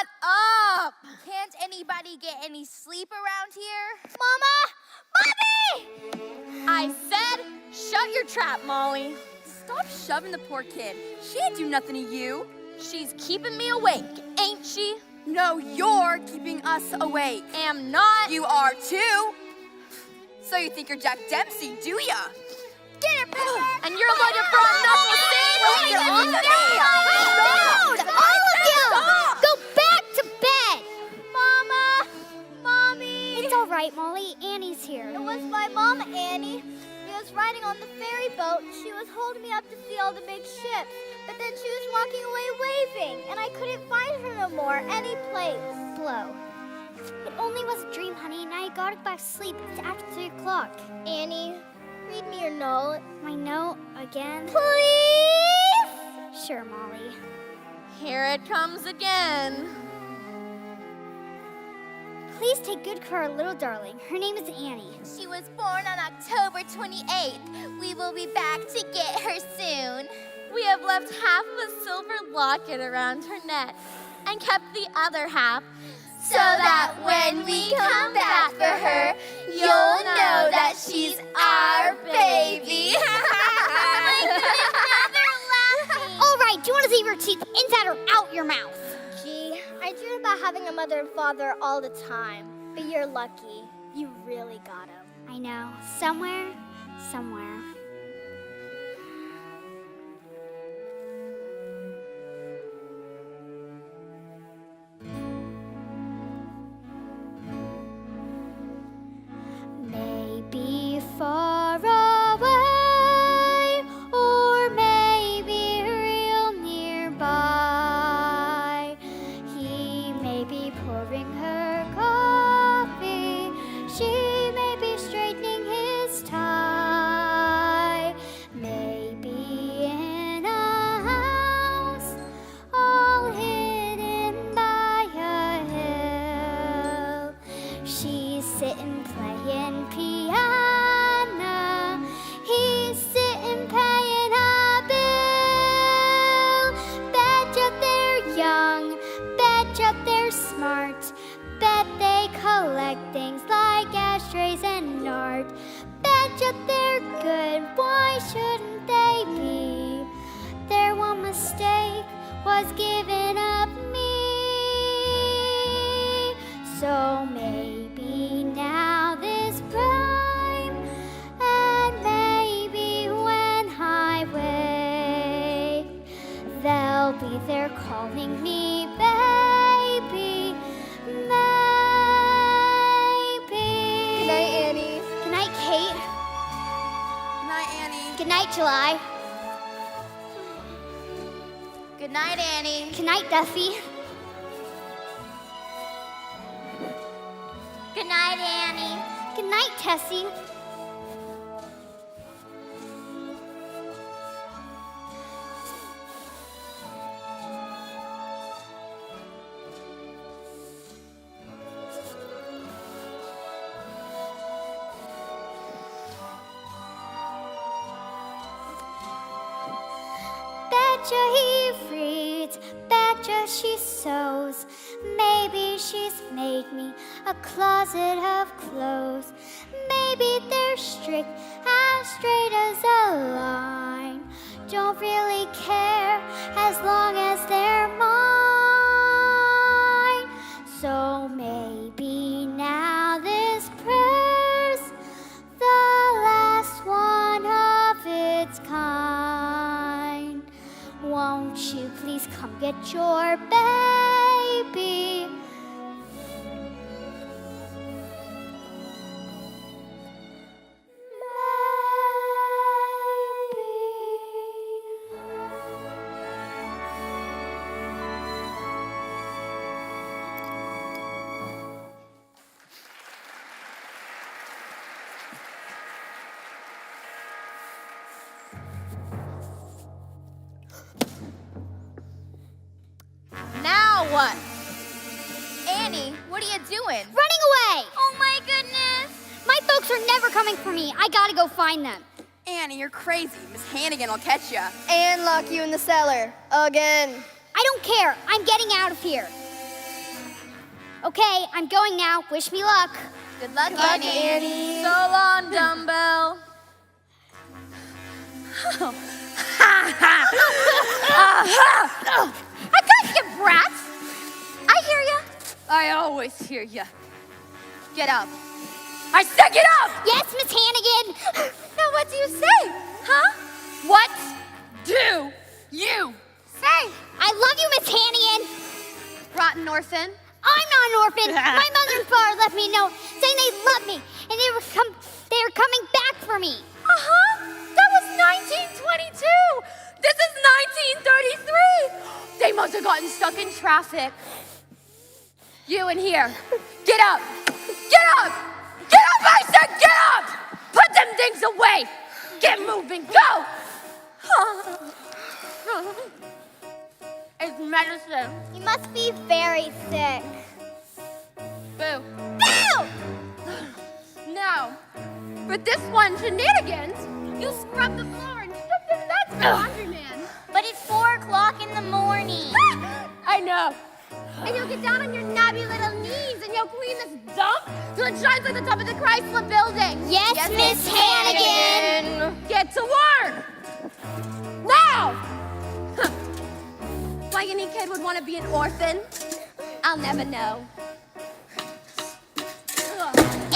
Shut up! Can't anybody get any sleep around here? Mama! Mommy! I said, shut your trap, Molly. Stop shoving the poor kid. She ain't do nothing to you. She's keeping me awake, ain't she? No, you're keeping us awake. Am not. You are too. So you think you're Jack Dempsey, do ya? Get it, Pepper! And you're looking for a knuckle sandwich? You're on me! Loud! All of you! Go back to bed! Mama! Mommy! It's all right, Molly. Annie's here. It was my mom, Annie. We was riding on the ferry boat. She was holding me up to see all the big ships. But then she was walking away waving, and I couldn't find her no more any place. Blow. It only was a dream, honey, and I got back to sleep. It's after 3 o'clock. Annie, read me your note. My note again? Please? Sure, Molly. Here it comes again. Please take good care of our little darling. Her name is Annie. She was born on October 28th. We will be back to get her soon. We have left half of a silver locket around her neck and kept the other half So that when we come back for her, you'll know that she's our baby. All right, do you want to save your teeth inside or out your mouth? Gee, I dream about having a mother and father all the time. But you're lucky. You really got them. I know. Somewhere. Maybe far away, or maybe real nearby. He may be pouring her coffee. She may be straightening his tie. Maybe in a house all hidden by a hill. She's sitting playing piano. He's sitting paying a bill. Betcha they're young. Betcha they're smart. Bet they collect things like ashtrays and art. Betcha they're good. Why shouldn't they be? Their one mistake was giving up me. So maybe now this prime, and maybe when I wake, they'll be there calling me baby, maybe. Good night, Annie. Good night, Kate. Good night, Annie. Good night, July. Good night, Annie. Good night, Duffy. Good night, Annie. Good night, Tessie. Betcha he reads, betcha she sews. Maybe she's made me a closet of clothes. Maybe they're strict, as straight as a line. Don't really care as long as they're mine. So maybe now this prayer's the last one of its kind. Won't you please come get your baby? Now what? Annie, what are you doing? Running away! Oh my goodness. My folks are never coming for me. I gotta go find them. Annie, you're crazy. Miss Hannigan will catch you. And lock you in the cellar. Again. I don't care. I'm getting out of here. Okay, I'm going now. Wish me luck. Good luck, Annie. So long, dumbbell. I got you, brats. I hear you. I always hear you. Get up. I said get up! Yes, Miss Hannigan. Now what do you say, huh? What do you say? I love you, Miss Hannigan. Rotten orphan. I'm not an orphan. My mother and father left me a note saying they loved me and they were coming back for me. That was 1922. This is 1933. They must have gotten stuck in traffic. You in here. Get up. Get up. Get up, I said get up. Put them things away. Get moving. Go. It's medicine. You must be very sick. Boo. Boo! Now, for this one shenanigans, you scrub the floor and stuff in that laundryman. But it's 4 o'clock in the morning. I know. And you'll get down on your knobby little knees and you'll clean this dump till it shines like the top of the Chrysler building. Yes, Miss Hannigan. Get to work. Now. Why any kid would want to be an orphan, I'll never know.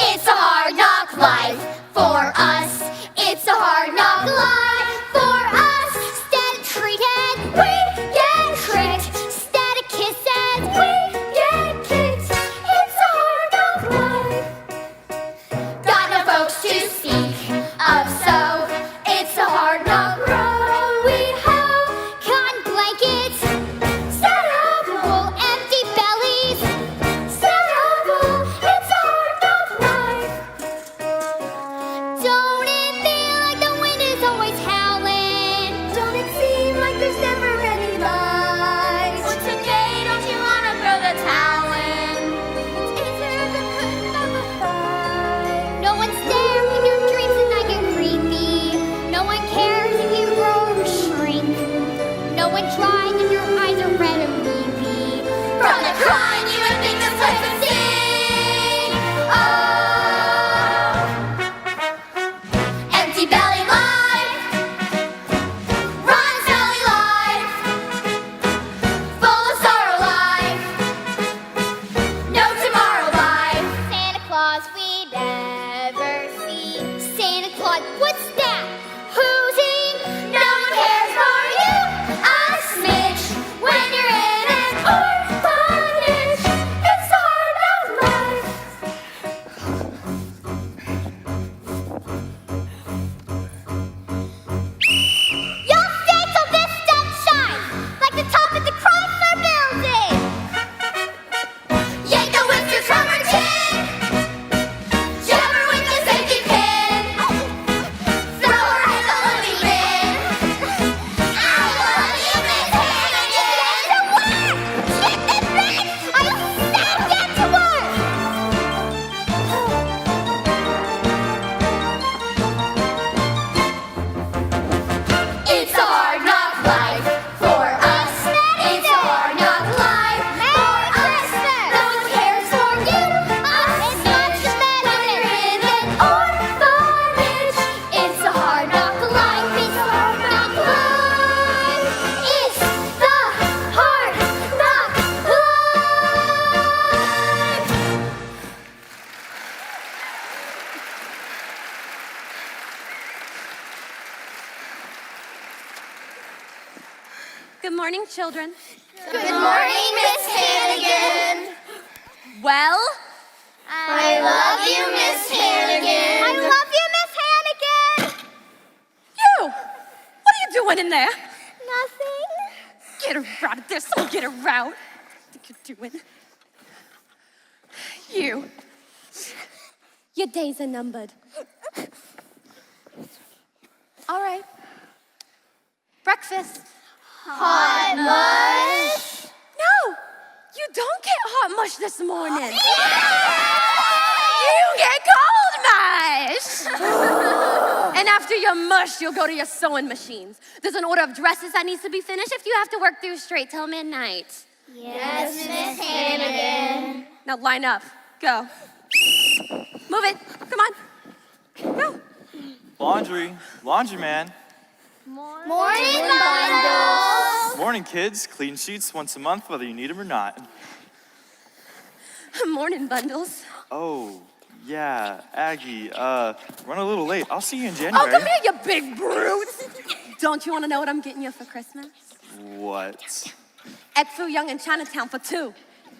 It's a hard knock life for us. It's a hard knock life for us. Instead of treated, we get tricked. Instead of kisses, we get kicked. It's a hard knock life. Got no folks to speak of, so it's a hard knock road we have. Cotton blankets, set up wool, empty bellies, set up wool. It's a hard knock life. Don't it feel like the wind is always howling? Don't it seem like there's never any light? Well, today, don't you want to throw the towel in? It's easier than putting up a fight. No one's there when your dreams at night get creepy. No one cares if you grow or shrink. No one tries if your eyes are red or weepy. From the crying, you would think this life would sing. Oh, empty belly life, rotten smelly life, full of sorrow life, no tomorrow life. Santa Claus we never see. Santa Claus, what's that? Who's he? No one cares for you, a smidge. When you're in an orphanage, it's a hard knock life. You'll stay till this sun shines, like the top of the Chrysler building. Yank the whiskers from her chin. Jabber with the safety pin. Throw her in the living bin. I love you, Miss Hannigan. Get to work! Get this back! I said get to work! It's a hard knock life for us. It's a hard knock life for us. No one cares for you as much when you're in an orphanage. It's a hard knock life. It's a hard knock life. It's the hard knock life. Good morning, children. Good morning, Miss Hannigan. Well, I love you, Miss Hannigan. I love you, Miss Hannigan. you. What are you doing in there? Nothing. Get her out of there. Someone get her out. What think you're doing? You. Your days are numbered. All right. Breakfast. Hot mush. No, you don't get hot mush this morning. You get cold mush. And after your mush, you'll go to your sewing machines. There's an order of dresses that needs to be finished if you have to work through straight till midnight. Yes, Miss Hannigan. Now line up. Go. Move it. Come on. Go. Laundry man. Morning, Bundles! Morning, kids. Clean sheets once a month, whether you need them or not. Morning, Bundles. Oh, yeah, Aggie, run a little late. I'll see you in Oh, January. come here, you big brute. Don't you want to know what I'm getting you for Christmas? What? Egg Foo Young in Chinatown for 2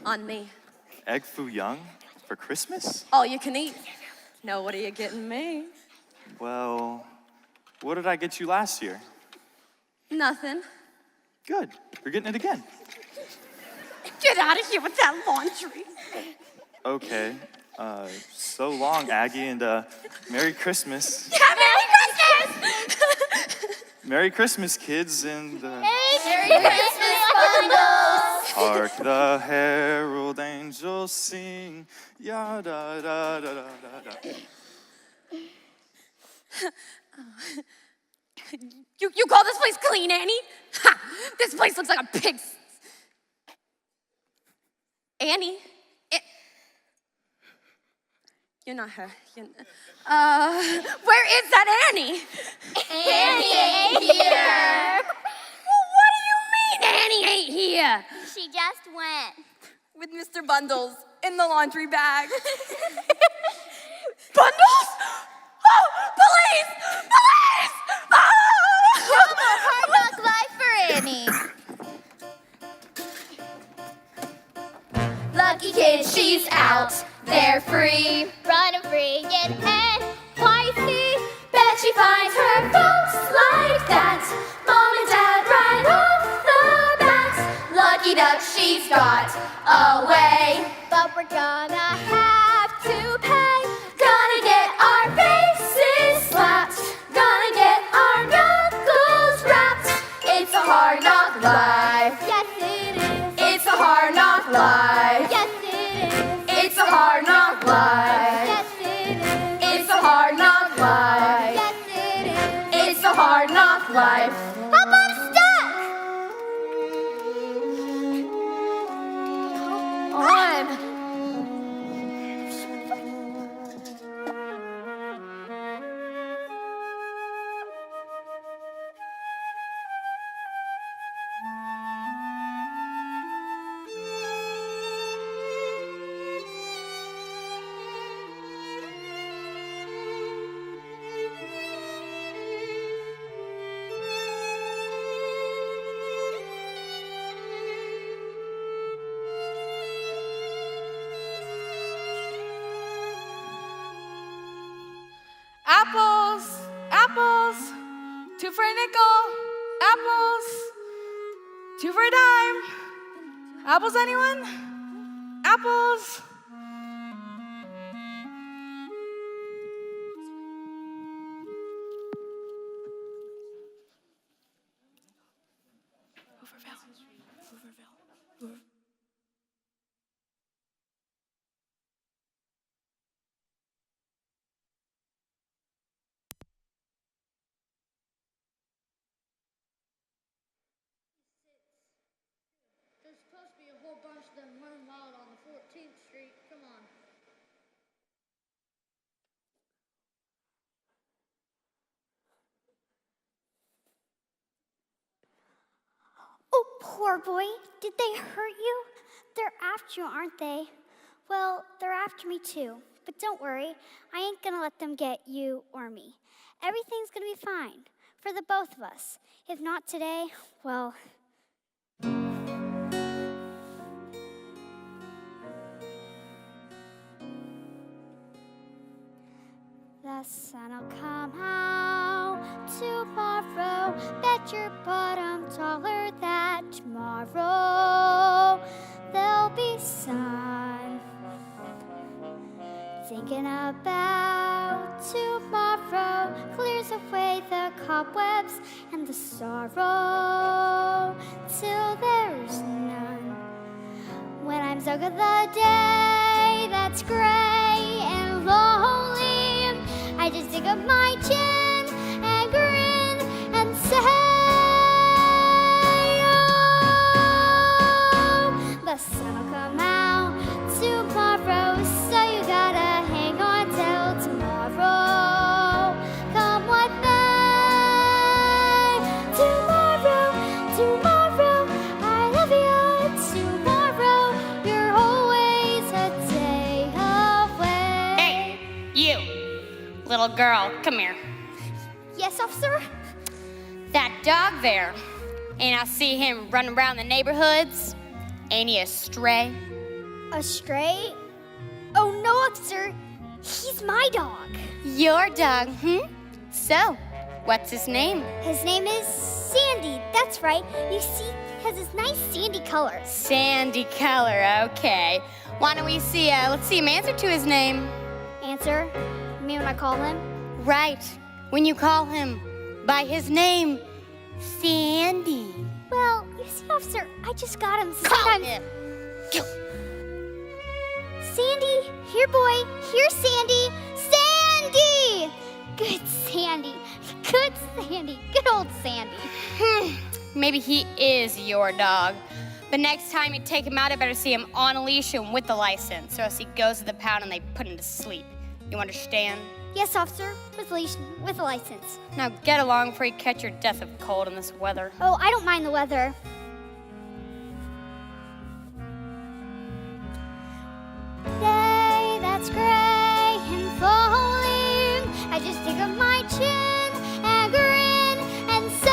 on me. Egg Foo Young for Christmas? All you can eat. Now what are you getting me? Well, what did I get you last year? Nothing. Good. You're getting it again. Get out of here with that laundry. Okay. So long, Aggie, and Merry Christmas. Yeah, Merry Christmas! Merry Christmas, kids, and Merry Christmas, Bundles! hark the herald angels sing, ya da da da da da da. You call this place clean, Annie? Ha! This place looks like a pig's. Annie? You're not her. Where is that Annie? Annie ain't here. Well, what do you mean Annie ain't here? She just went. With Mr. Bundles in the laundry bag. Bundles? Oh, police! Police! Oh! Hard knock life for Annie. Lucky kid, she's out. They're free. Running free in NYC. Bet she finds her folks like that. Mom and dad right off the bat. Lucky duck, she's got away. But we're gonna have to pay. Gonna get our faces slapped. Gonna get our knuckles rapped. It's a hard knock life. Yes, it is. It's a hard knock life. Yes, it is. It's a hard knock life. Yes, it is. It's a hard knock life. Yes, it is. It's a hard knock life. Up, I'm stuck. On. Apples, apples, 2 for a nickel. Apples, 2 for a dime. Apples, anyone? Apples. There's supposed to be a whole bunch of them running wild on the 14th Street. Come on. Oh, poor boy. Did they hurt you? They're after you, aren't they? Well, they're after me too. But don't worry, I ain't gonna let them get you or me. Everything's gonna be fine for the both of us. If not today, well. The sun'll come out tomorrow. Bet your bottom dollar that tomorrow there'll be sun. Thinking about tomorrow clears away the cobwebs and the sorrow till there's none. When I'm stuck with the day that's gray and lonely, I just dig up my chin and grin and say, oh, the sun'll come out tomorrow. little girl, come here. Yes, officer? That dog there, and I see him running around the neighborhoods. Ain't he a stray? A stray? Oh, no, officer. He's my dog. Your dog, So, what's his name? His name is Sandy. That's right. You see, he has this nice sandy color. Sandy color, okay. Why don't we see, let's see him answer to his name. Answer? You mean when I call him? Right, when you call him by his name, Sandy. Well, you see, officer, I just got him. Call Sometimes. him. Sandy, here, boy. Here, Sandy. Sandy! Good Sandy. Good Sandy. Good old Sandy. Maybe he is your dog. But next time you take him out, I better see him on a leash and with the license, or else he goes to the pound and they put him to sleep. You understand? Yes, officer. With a license. Now get along before you catch your death of cold in this weather. Oh, I don't mind the weather. Day that's gray and falling, I just dig up my chin and grin and say,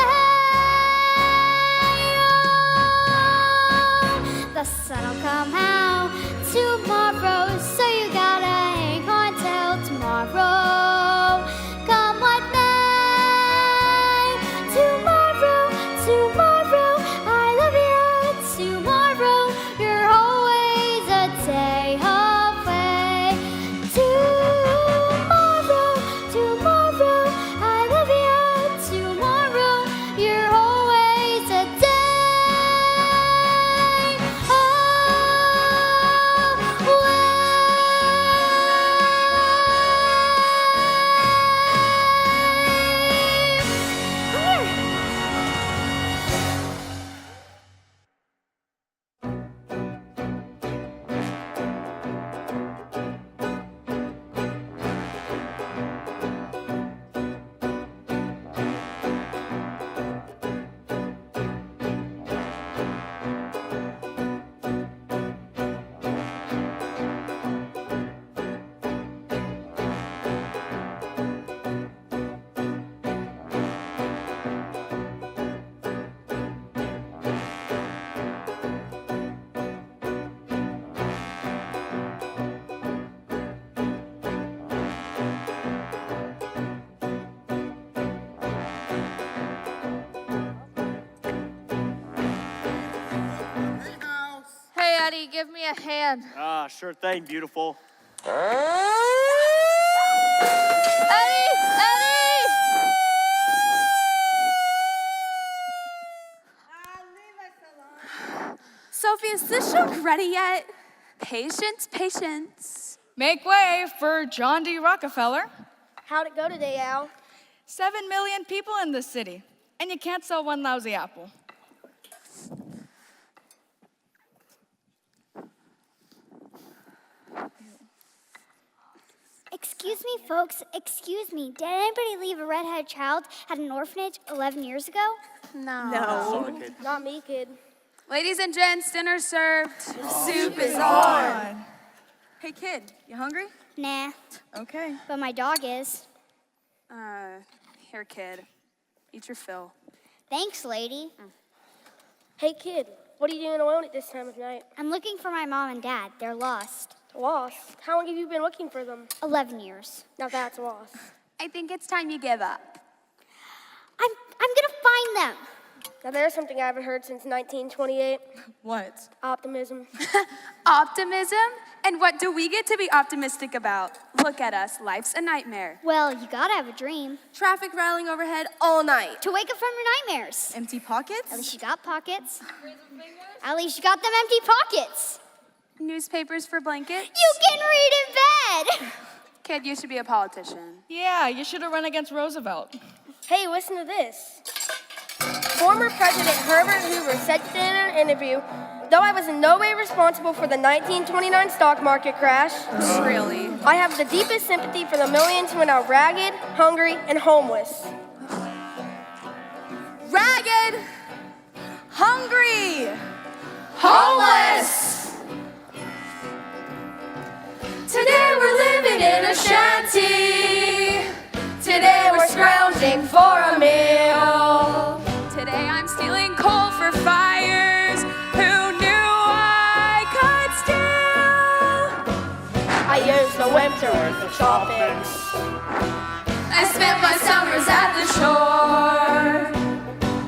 oh, the sun'll come out tomorrow, so you gotta hang on till tomorrow. Come what may, tomorrow, tomorrow, I love you, tomorrow, you're always a day away. Tomorrow, tomorrow, I love you, tomorrow, you're always a day Hey, Eddie, give me a hand. Ah, sure thing, beautiful. Eddie! Eddie! Sophie, is this show ready yet? Patience, patience. Make way for John D. Rockefeller. How'd it go today, Al? 7 million people in this city, and you can't sell one lousy apple. Excuse me, folks. Excuse me. Did anybody leave a redheaded child at an orphanage 11 years ago? No. Not me, kid. Ladies and gents, dinner served. Soup is on. Hey, kid, you hungry? Nah, Okay. but my dog is. Here, kid. Eat your fill. Thanks, lady. Hey, kid, what are you doing alone at this time of night? I'm looking for my mom and dad. They're lost. Lost? How long have you been looking for them? 11 years. Now that's lost. I think it's time you give up. I'm gonna find them. Now there's something I haven't heard since 1928. What? Optimism. Optimism? And what do we get to be optimistic about? Look at us, life's a nightmare. Well, you gotta have a dream. Traffic rattling overhead all night. To wake up from your nightmares. Empty pockets? At least you got pockets. At least you got them empty pockets. Newspapers for blankets. You can read in bed. Kid, you should be a politician. Yeah, you should have run against Roosevelt. Hey, listen to this. Former President Herbert Hoover said in an interview, though I was in no way responsible for the 1929 stock market crash, Really? I have the deepest sympathy for the millions who are now ragged, hungry, and homeless. Ragged, hungry, homeless. Today we're living in a shanty. winter worth of shopping. I spent my summers at the shore.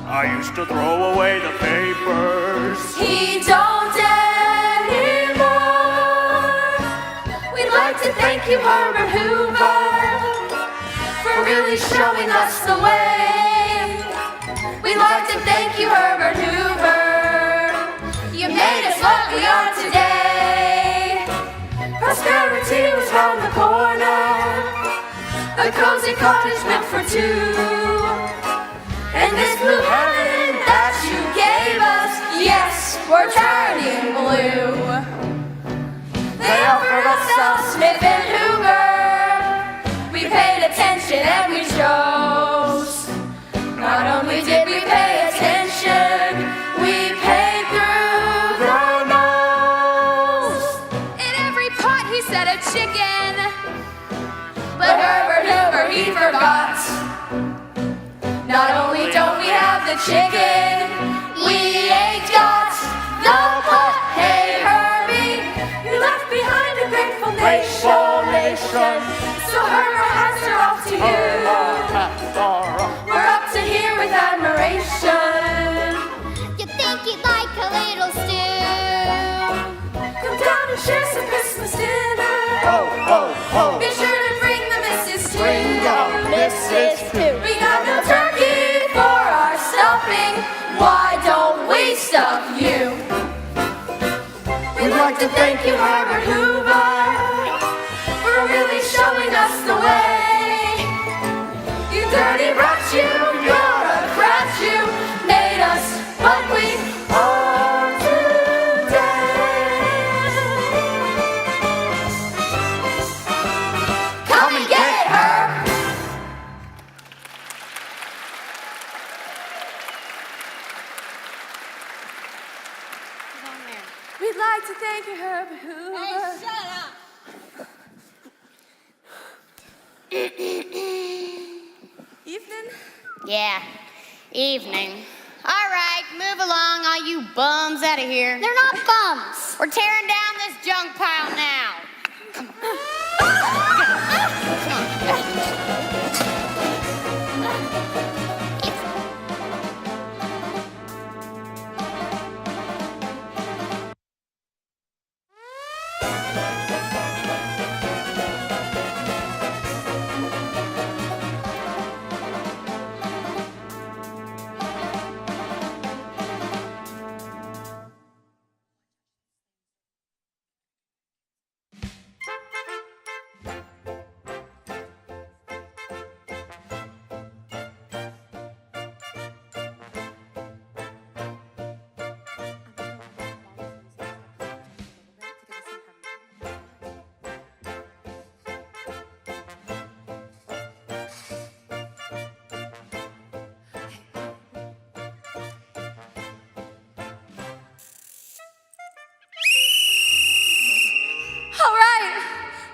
I used to throw away the papers. He don't anymore. We'd like to thank you, Herbert Hoover, for really showing us the way. We'd like to thank you, Herbert Hoover. You made us what we are today. Prosperity was round the corner. A cozy cottage meant for two. And this blue heaven that you gave us, yes, we're turning blue. They offered us South Smith and Hoover. We paid attention and we chose. Not only did we pay attention, we paid through the nose. In every pot he said a chicken, but Herbert Hoover he forgot. Not only don't we have the chicken, we ain't got the pot. Hey Herbie, you left behind a grateful nation. So Herbert hats are off to you. We're up to here with admiration. You think you'd like a little stew? Come down and share some Christmas dinner. Ho, ho, ho. Be sure to bring the missus too. Bring the missus too. We got no turkey for our stuffing. Why don't we stuff you? We'd like to thank you, Herbert Hoover, for really showing us the way. You dirty brat, you're a brat, you made us what we are today. Come and get it, Herb. We'd like to thank you, Herbert Hoover. Hey, shut up. Evening? Yeah, evening. All right, move along, all you bums out of here. They're not bums. We're tearing down this junk pile now. Come on. All right,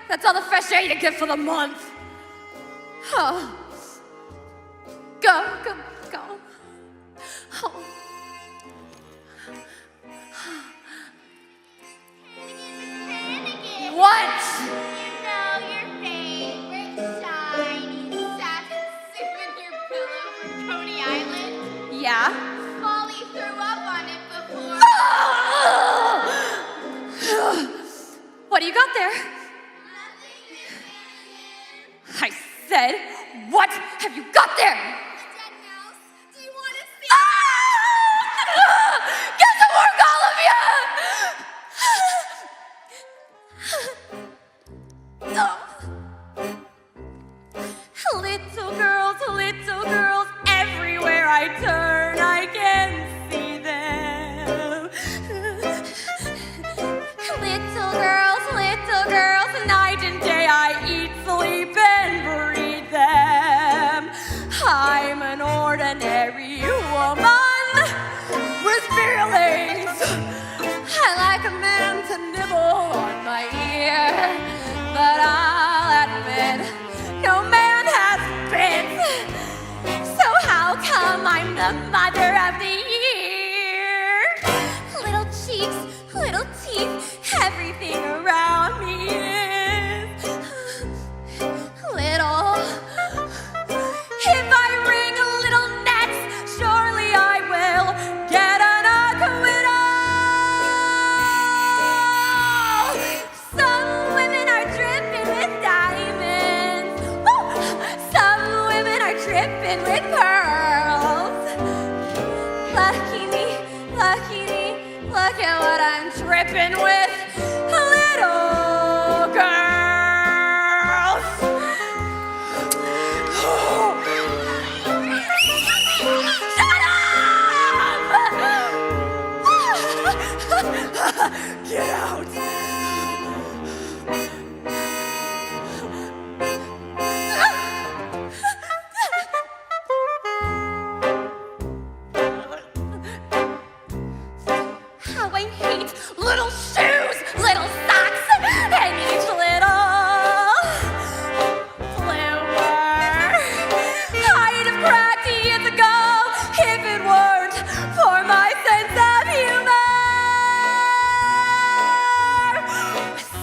that's all the fresh air you get for the month. Oh. Go. Oh. What? You know your favorite shiny satin souvenir pillow from Coney Island? Yeah? Molly threw up on it before. What do you got there? I said, what have you got there? A dead mouse. Do you want to see? Get to work, all of you! Little girls, everywhere I turn, I can see them. Little girls, night and day I eat, sleep, and breathe them. I'm an ordinary woman with feelings. I like a man to nibble on my ear, but I'll admit, no man has been. So how come I'm the mother of the year? Little cheeks, little teeth, everything around me is tripping with little girls. Shut up! Get out! How I hate little shoes, little socks, and each little flower. I'd have cracked years ago if it weren't for my sense of humor.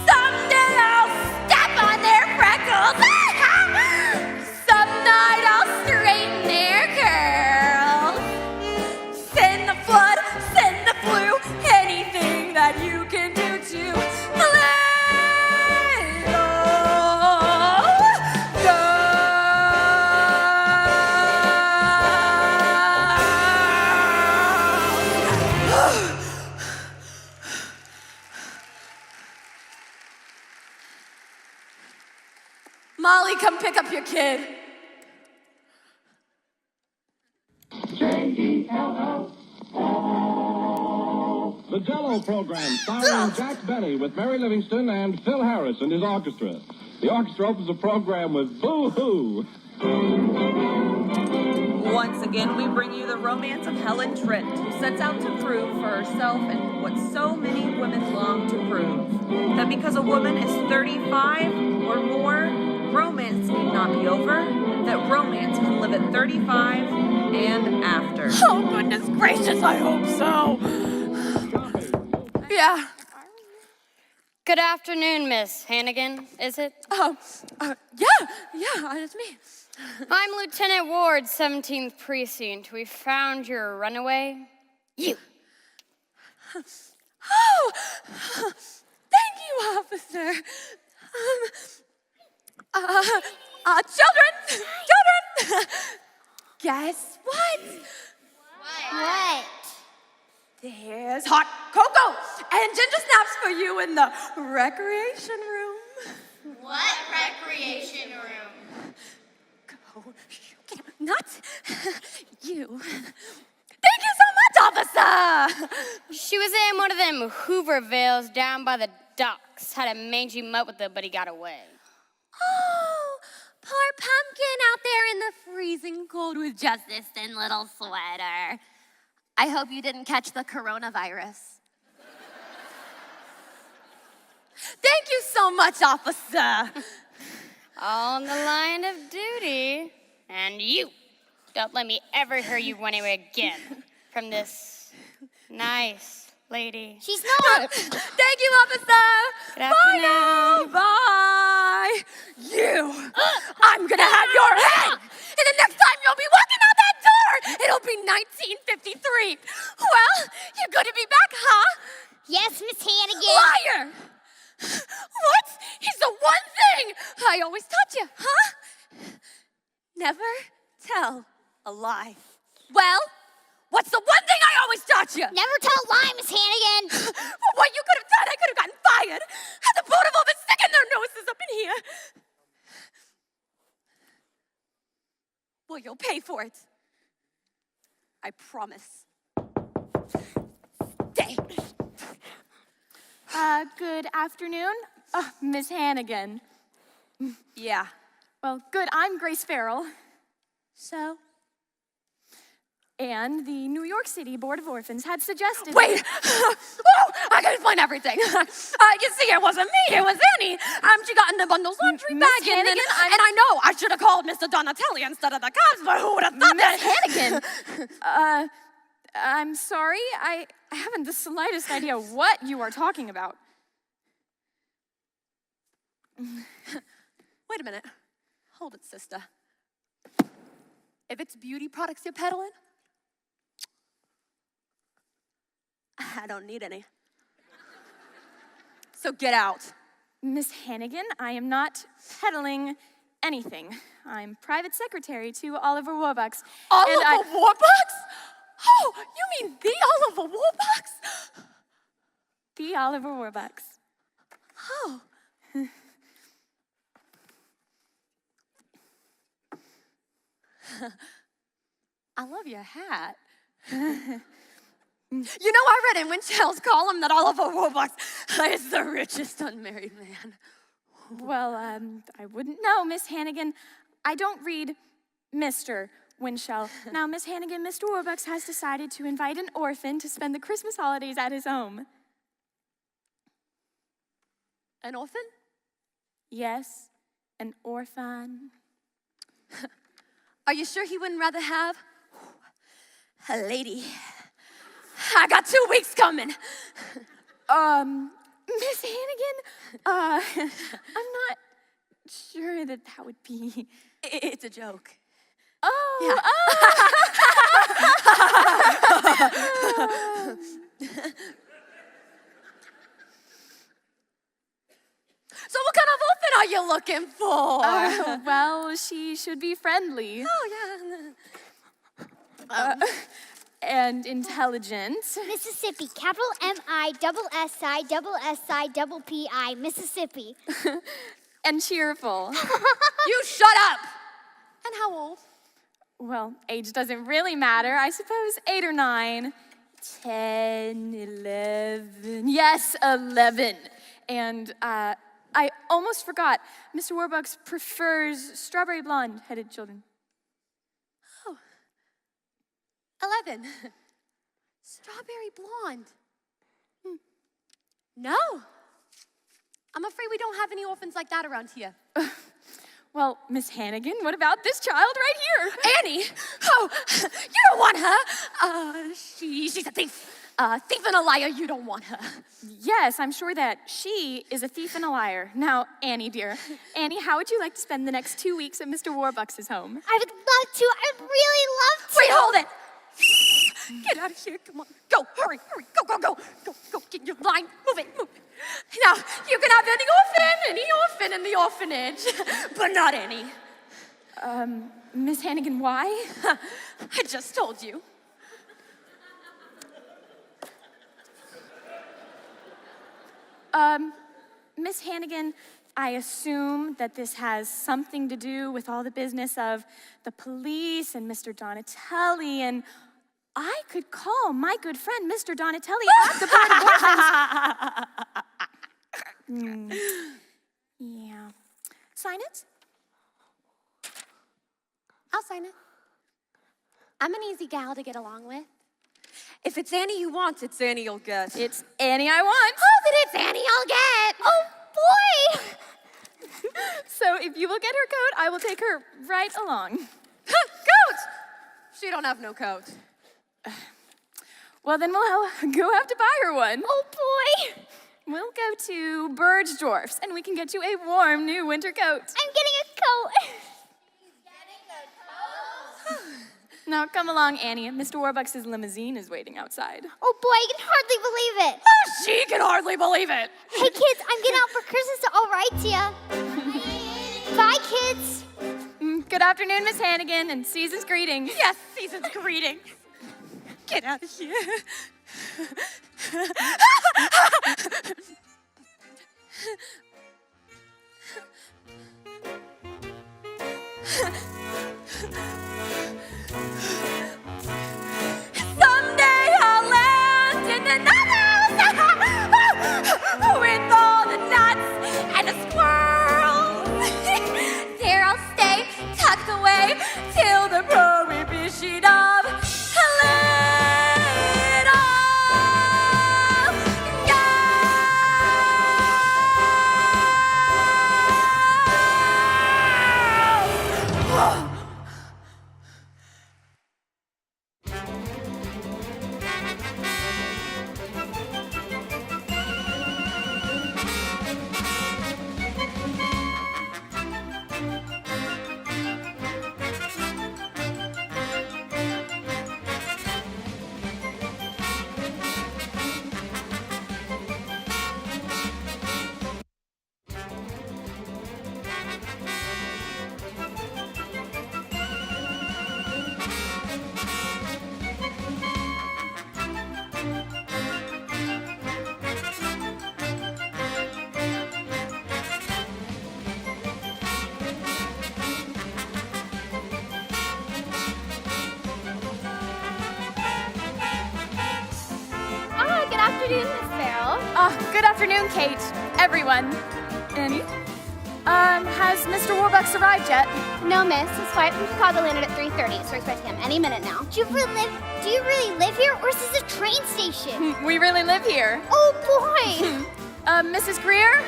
Someday I'll step on their freckles. Some night I'll straighten their curls. Send the flood, send the flu, anything that you can do to little girls. Molly, come pick up your kid. The Jello program, starring Jack Benny with Mary Livingston and Phil Harris and his orchestra. The orchestra opens the program with Boo Hoo. Once again, we bring you the romance of Helen Trent, who sets out to prove for herself and what so many women long to prove. That because a woman is 35 or more, romance need not be over. That romance can live at 35 and after. Oh, goodness gracious, I hope so. Yeah. Good afternoon, Miss Hannigan, is it? Yeah, it's me. I'm Lieutenant Ward, 17th Precinct. We found your runaway. You. Oh, thank you, officer. Children. Guess what? What? There's hot cocoa and ginger snaps for you in the recreation room. What recreation room? Go. Not you. Thank you so much, officer. She was in one of them Hoovervilles down by the docks. Had a mangy mutt with her, but he got away. Oh, poor pumpkin out there in the freezing cold with just this thin little sweater. I hope you didn't catch the coronavirus. Thank you so much, officer. On the line of duty. And you. Don't let me ever hear you run away again from this nice lady. She's not. Thank you, officer. Good afternoon. Bye. You. I'm gonna have your head. And the next time you'll be walking out that door, it'll be 1953. Well, you're good to be back, huh? Yes, Miss Hannigan. Liar! What is the one thing I always taught you, huh? Never tell a lie. Well, what's the one thing I always taught you? Never tell a lie, Miss Hannigan. For what you could have done, I could have gotten fired. And the both of them been sticking their noses up in here. Well, you'll pay for it. I promise. Stay. Good afternoon, Miss Hannigan. Yeah. Well, good, I'm Grace Farrell. So? And the New York City Board of Orphans had suggested... Wait! Oh, I can explain everything. You see, it wasn't me, it was Annie. She got in the bundle's laundry bag, and I know I should have called Mr. Donatelli instead of the cops, but who would have thought that? Miss Hannigan! I'm sorry, I haven't the slightest idea what you are talking about. Wait a minute. Hold it, sister. If it's beauty products you're peddling, I don't need any. So get out. Miss Hannigan, I am not peddling anything. I'm private secretary to Oliver Warbucks. Oliver Warbucks? Oh, you mean the Oliver Warbucks? the Oliver Warbucks. Oh. I love your hat. You know, I read in Winchell's column that Oliver Warbucks is the richest unmarried man. Well, I wouldn't know, Miss Hannigan. I don't read Mr. Winchell. Now, Miss Hannigan, Mr. Warbucks has decided to invite an orphan to spend the Christmas holidays at his home. An orphan? Yes, an orphan. Are you sure he wouldn't rather have a lady? I got 2 weeks coming. Miss Hannigan, I'm not sure that would be. It's a joke. Oh, Yeah. So what kind of orphan are you looking for? Well, she should be friendly. Oh, yeah. And intelligent. Mississippi, capital MISSI, Mississippi. And cheerful. You shut up. And how old? Well, age doesn't really matter. I suppose 8 or 9. 10, 11. Yes, 11. And I almost forgot. Mr. Warbucks prefers strawberry blonde-headed children. 11. Strawberry blonde. No. I'm afraid we don't have any orphans like that around here. Well, Miss Hannigan, what about this child right here? Annie? Oh, you don't want her. She's a thief. Thief and a liar, you don't want her. Yes, I'm sure that she is a thief and a liar. Now, Annie, dear. Annie, how would you like to spend the next 2 weeks at Mr. Warbucks' home? I would love to. I'd really love to. Wait, hold it. Get out of here, come on. Go, hurry, go. Go, get in your line. Move it. Now, you can have any orphan in the orphanage, but not Annie. Miss Hannigan, why? I just told you. Miss Hannigan, I assume that this has something to do with all the business of the police and Mr. Donatelli, and I could call my good friend Mr. Donatelli at the Board of Orphans. Yeah. Sign it? I'll sign it. I'm an easy gal to get along with. If it's Annie you want, it's Annie you'll get. It's Annie I want. Oh, then it's Annie I'll get. Oh, boy. So if you will get her coat, I will take her right along. Coat! She don't have no coat. Well, then we'll go have to buy her one. Oh, boy. We'll go to Bergedorf's, and we can get you a warm new winter coat. I'm getting a coat. Now, come along, Annie. Mr. Warbucks' limousine is waiting outside. Oh, boy, I can hardly believe it. Oh, she can hardly believe it. Hey, kids, I'm getting out for Christmas, so I'll write to you. Bye, kids. Good afternoon, Miss Hannigan, and season's greetings. Yes, season's greeting. Get out of here. Someday I'll land in another house with all the nuts and the squirrels. There I'll stay tucked away till the prohibition of lit off. Yeah. afternoon, Miss Farrell. Good afternoon, Kate. Everyone. Annie? Has Mr. Warbucks arrived yet? No, miss. His flight from Chicago landed at 3:30, so we're expecting him any minute now. Do you really live here, or is this a train station? We really live here. Oh, boy! Mrs. Greer?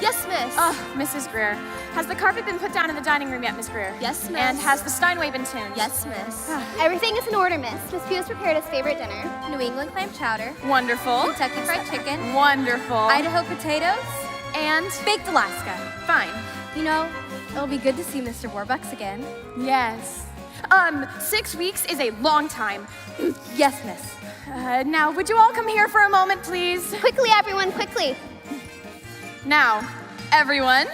Yes, miss. Mrs. Greer. Has the carpet been put down in the dining room yet, Miss Greer? Yes, miss. And has the Steinway been tuned? Yes, miss. Everything is in order, miss. Miss Pugh has prepared his favorite dinner. New England clam chowder, Wonderful. Kentucky fried chicken, Wonderful. Idaho potatoes, And baked Alaska. fine. You know, it'll be good to see Mr. Warbucks again. Yes. 6 weeks is a long time. Yes, miss. Now, would you all come here for a moment, please? Quickly, everyone, quickly. Now, everyone,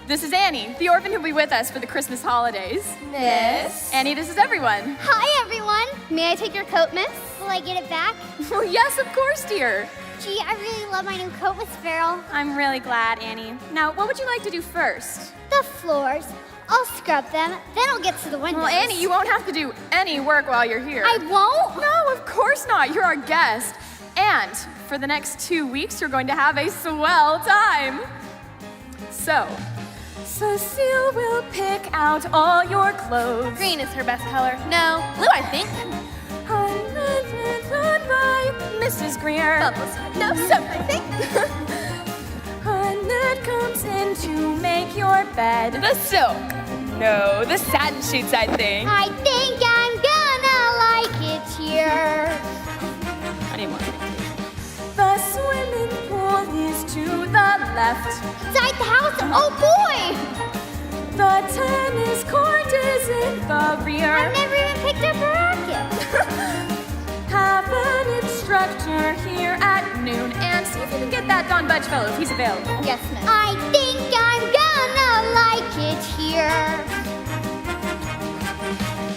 this is Annie, the orphan who'll be with us for the Christmas holidays. Miss. Annie, this is everyone. Hi, everyone. May I take your coat, miss? Will I get it back? Oh, yes, of course, dear. Gee, I really love my new coat, Miss Farrell. I'm really glad, Annie. Now, what would you like to do first? The floors. I'll scrub them, then I'll get to the windows. Well, Annie, you won't have to do any work while you're here. I won't? No, of course not. You're our guest. And for the next 2 weeks, you're going to have a swell time. So, Cecile will pick out all your clothes. Green is her best color. No, blue, I think. By Mrs. Greer. Bubbles. No, soap, I think. Annette comes in to make your bed. The silk. No, the satin sheets, I think. I think I'm gonna like it here. I need more. The swimming pool is to the left. Inside the house? Oh, boy! The tennis court is in the rear. I've never even picked up a racket. Have an instructor here at noon and see if you can get that Don Budgefellow if he's available. Yes, miss. I think I'm gonna like it here.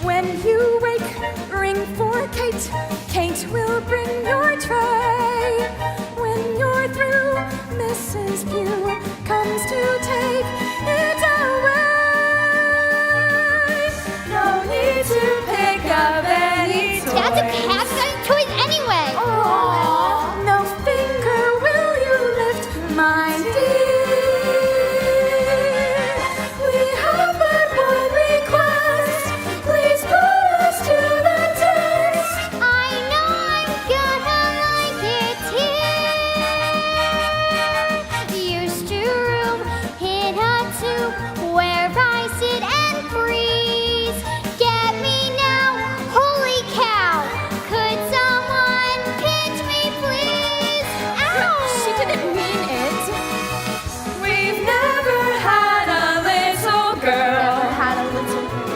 When you wake, ring for Kate. Kate will bring your tray. When you're through, Mrs. Pugh comes to take it away. No need to pick up any toys. Dad's okay. I've got toys anyway. Aww, no finger will you lift, my dear. We have but one request. Please put us to the test. I know I'm gonna like it here. Used to room in a tube where I sit and freeze. Get me now, holy cow. Could someone pinch me, please? Ow! She didn't mean it. We've never had a little girl.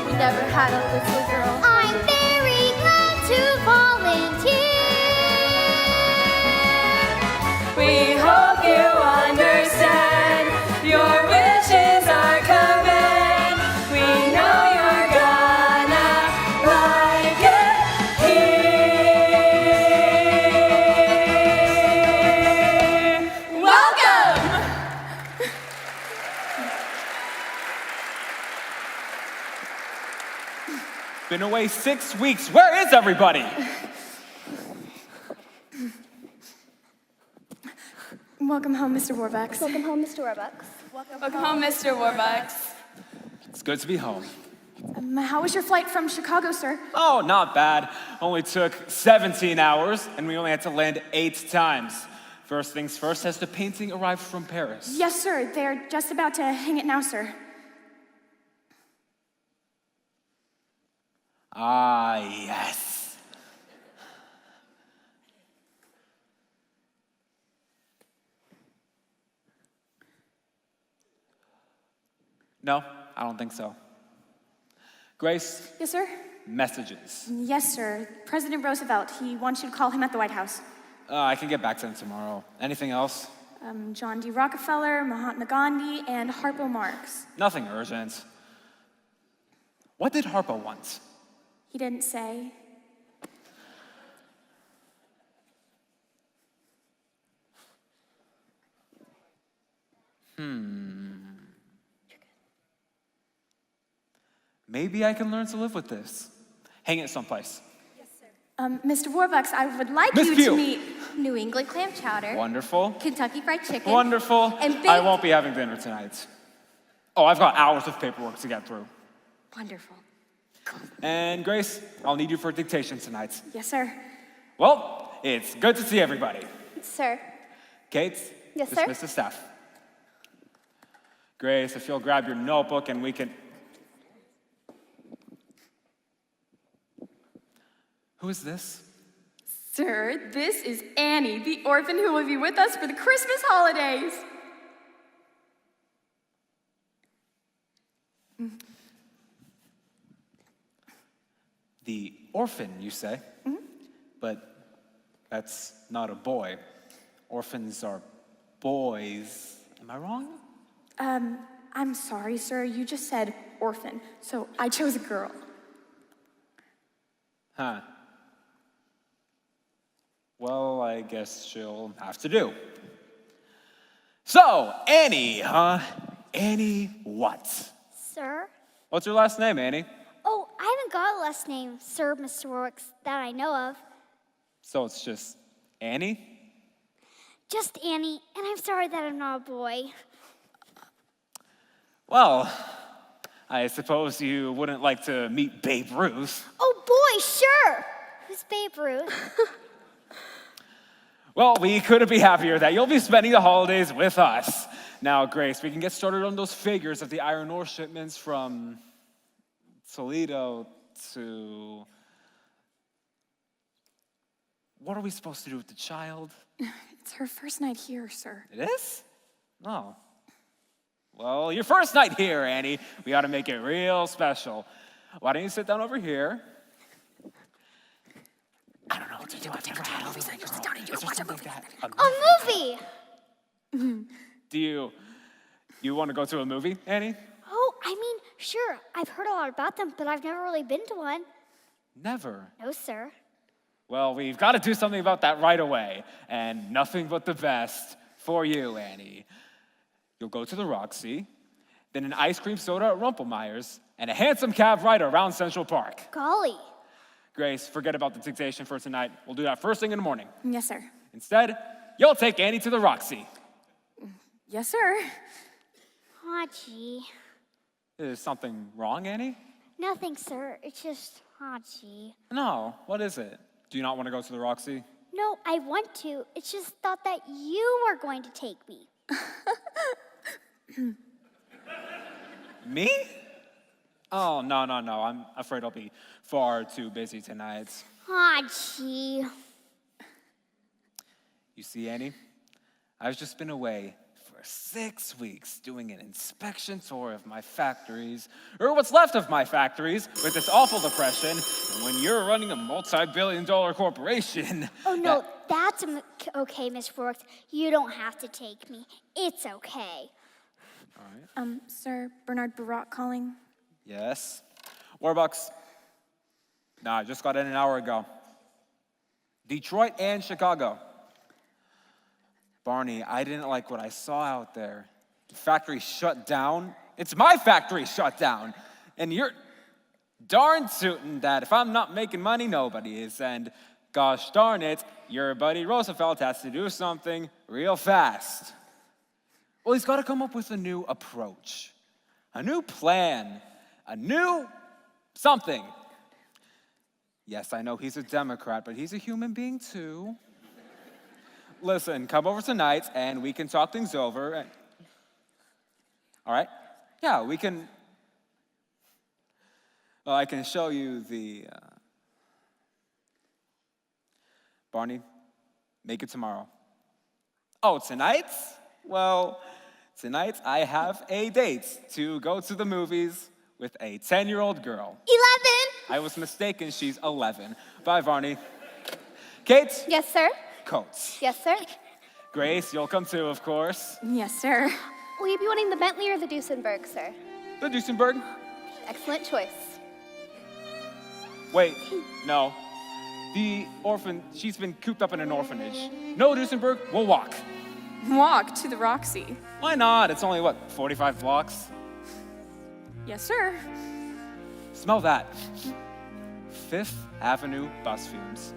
We never had a little girl. I'm very glad to volunteer. We hope you understand. Your wishes are coming. We know you're gonna like it here. Welcome! Been away 6 weeks. Where is everybody? Welcome home, Mr. Warbucks. Welcome home, Mr. Warbucks. Welcome home, Mr. Warbucks. It's good to be home. How was your flight from Chicago, sir? Oh, not bad. Only took 17 hours, and we only had to land 8 times. First things first, has the painting arrived from Paris? Yes, sir. They're just about to hang it now, sir. Ah, yes. No, I don't think so. Grace, Yes, sir? messages. Yes, sir. President Roosevelt, he wants you to call him at the White House. I can get back to them tomorrow. Anything else? John D. Rockefeller, Mahatma Gandhi, and Harpo Marx. Nothing urgent. What did Harpo want? He didn't say. Maybe I can learn to live with this. Hang it someplace. Mr. Warbucks, I would like Miss you Pugh. to meet. New England clam chowder, Wonderful. Kentucky fried chicken, Wonderful. and baked... I won't be having dinner tonight. Oh, I've got hours of paperwork to get through. Wonderful. And Grace, I'll need you for dictation tonight. Yes, sir. Well, it's good to see everybody. Sir. Kate, Yes, sir? dismiss the staff. Grace, if you'll grab your notebook and we can... Who is this? Sir, this is Annie, the orphan who will be with us for the Christmas holidays. The orphan, you say? Mm-hmm. But that's not a boy. Orphans are boys. Am I wrong? I'm sorry, sir. You just said orphan, so I chose a girl. Huh. Well, I guess she'll have to do. So, Annie, huh? Annie what? Sir? What's your last name, Annie? Oh, I haven't got a last name, sir, Mr. Rourke, that I know of. So it's just Annie? Just Annie, and I'm sorry that I'm not a boy. Well, I suppose you wouldn't like to meet Babe Ruth. Oh, boy, sure. Who's Babe Ruth? Well, we couldn't be happier that you'll be spending the holidays with us. Now, Grace, we can get started on those figures of the iron ore shipments from Toledo to... What are we supposed to do with the child? It's her first night here, sir. It is? Oh. Well, your first night here, Annie. We ought to make it real special. Why don't you sit down over here? I don't know what to do. I've never had a movie. Is there something like that? A movie! Do you want to go to a movie, Annie? Oh, I mean, sure. I've heard a lot about them, but I've never really been to one. Never. No, sir. Well, we've got to do something about that right away. And nothing but the best for you, Annie. You'll go to the Roxy, then an ice cream soda at Rumpelmeyer's, and a handsome cab ride around Central Park. Golly. Grace, forget about the dictation for tonight. We'll do that first thing in the morning. Yes, sir. Instead, you'll take Annie to the Roxy. Yes, sir. Aw, gee. Is something wrong, Annie? Nothing, sir. It's just, aw, gee. No, what is it? Do you not want to go to the Roxy? No, I want to. It's just thought that you were going to take me. Me? Oh, no. I'm afraid I'll be far too busy tonight. Aw, gee. You see, Annie, I've just been away for 6 weeks doing an inspection tour of my factories, or what's left of my factories, with this awful depression. And when you're running a multi-billion-dollar corporation... Oh, no, that's okay, Miss Rourke. You don't have to take me. It's okay. All right. Sir, Bernard Barat calling. Yes. Warbucks. Nah, I just got in an hour ago. Detroit and Chicago. Barney, I didn't like what I saw out there. The factory shut down. It's my factory shut down. And you're darn tootin' that if I'm not making money, nobody is. And gosh darn it, your buddy Roosevelt has to do something real fast. Well, he's got to come up with a new approach, a new plan, a new something. Yes, I know he's a Democrat, but he's a human being too. Listen, come over tonight and we can talk things over. All right? Yeah, we can. Well, I can show you the. Barney, make it tomorrow. Oh, tonight? Well, tonight I have a date to go to the movies with a 10-year-old girl. 11! I was mistaken, she's 11. Bye, Barney. Kate? Yes, sir. Coates. Yes, sir. Grace, you'll come too, of course. Yes, sir. Will you be wanting the Bentley or the Duesenberg, sir? The Duesenberg? Excellent choice. Wait, no. The orphan, she's been cooped up in an orphanage. No, Duesenberg, we'll walk. Walk to the Roxy. Why not? It's only, 45 blocks? Yes, sir. Smell that. Fifth Avenue bus fumes.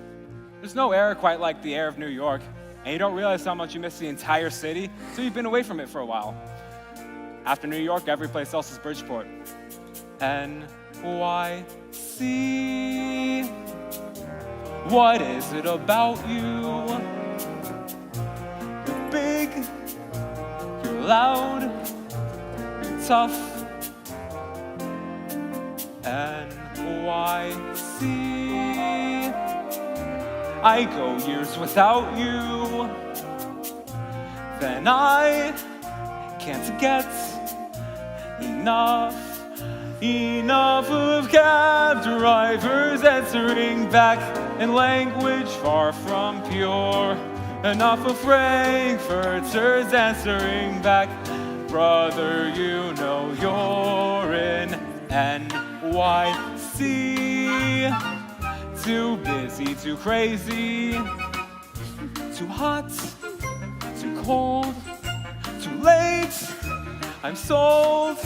There's no air quite like the air of New York, and you don't realize how much you miss the entire city, so you've been away from it for a while. After New York, every place else is Bridgeport. NYC. What is it about you? You're big, you're loud, you're tough. NYC. I go years without you, then I can't get enough of cab drivers answering back in language far from pure. Enough of frankfurters answering back. Brother, you know you're in NYC. Too busy, too crazy, too hot, too cold, too late. I'm sold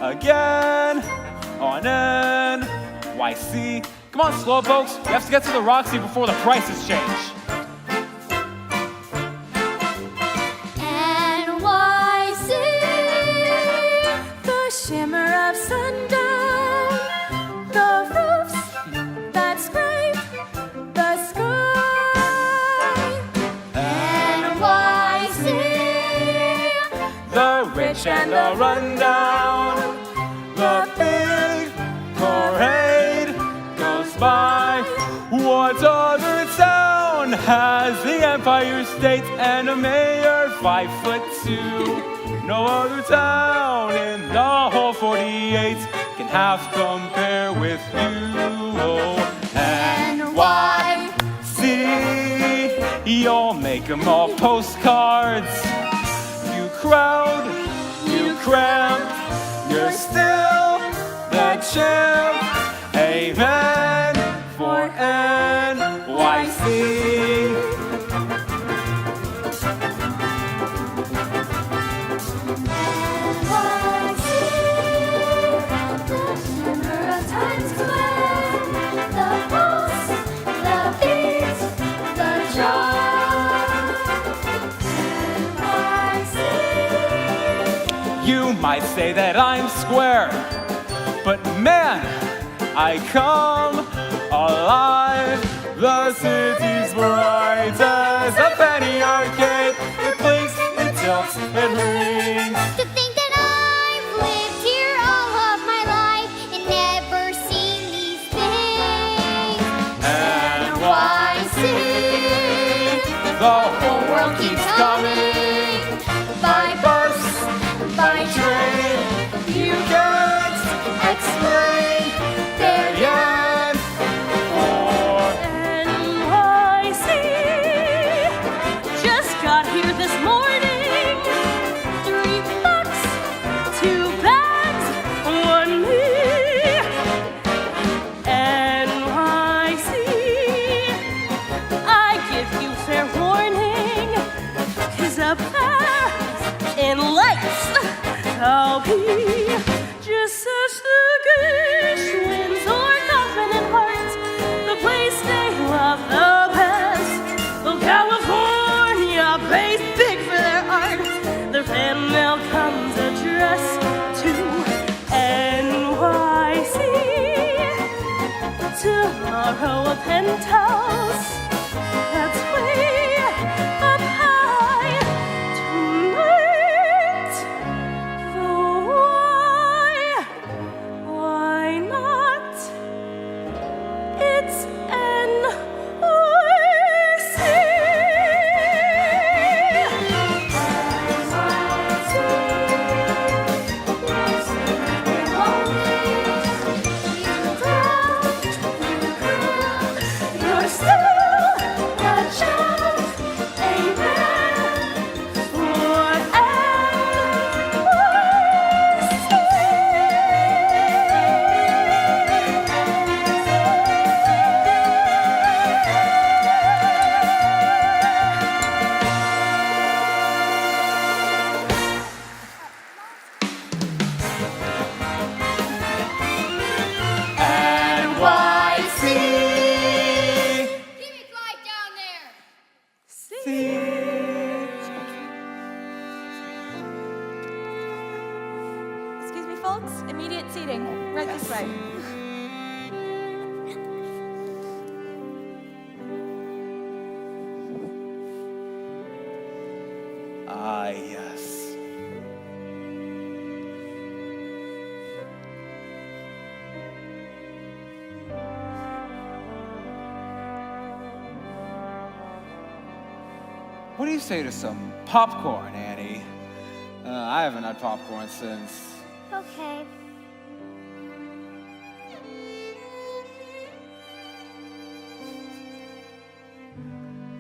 again on NYC. Come on, slow folks. We have to get to the Roxy before the prices change. NYC, the shimmer of sundown, the roofs that scrape the sky. NYC, The rich and the rundown, the big parade goes by. What other town has the Empire State and a mayor 5'2"? No other town in the whole 48 can half compare with you. Oh, NYC, you'll make them all postcards. You crowd, you cramp, you're still the champ. Amen for NYC. the shimmer of Times Square, the pulse, the beat, the joy. NYC. You might say that I'm square, but man, I come alive. The city's bright as a penny arcade. It blinks, it tilts, it rings. To think that I've lived here all of my life and never seen these things. NYC, the whole world keeps coming. By bus, by train, you can't explain their yen or NYC, just got here this morning. $3, 2 bags, 1 me. NYC, I give you fair warning, 'cause up there in lights I'll be just as sluggish winds or confident hearts, the place they love the best. Well, California pays big for their art, their fan mail comes addressed to NYC. Tomorrow a penthouse that's way up high. Tonight, why not? It's NYC. You're still folks. Immediate seating. Right this way. Ah, yes. What do you say to some popcorn, Annie? I haven't had popcorn since. Okay.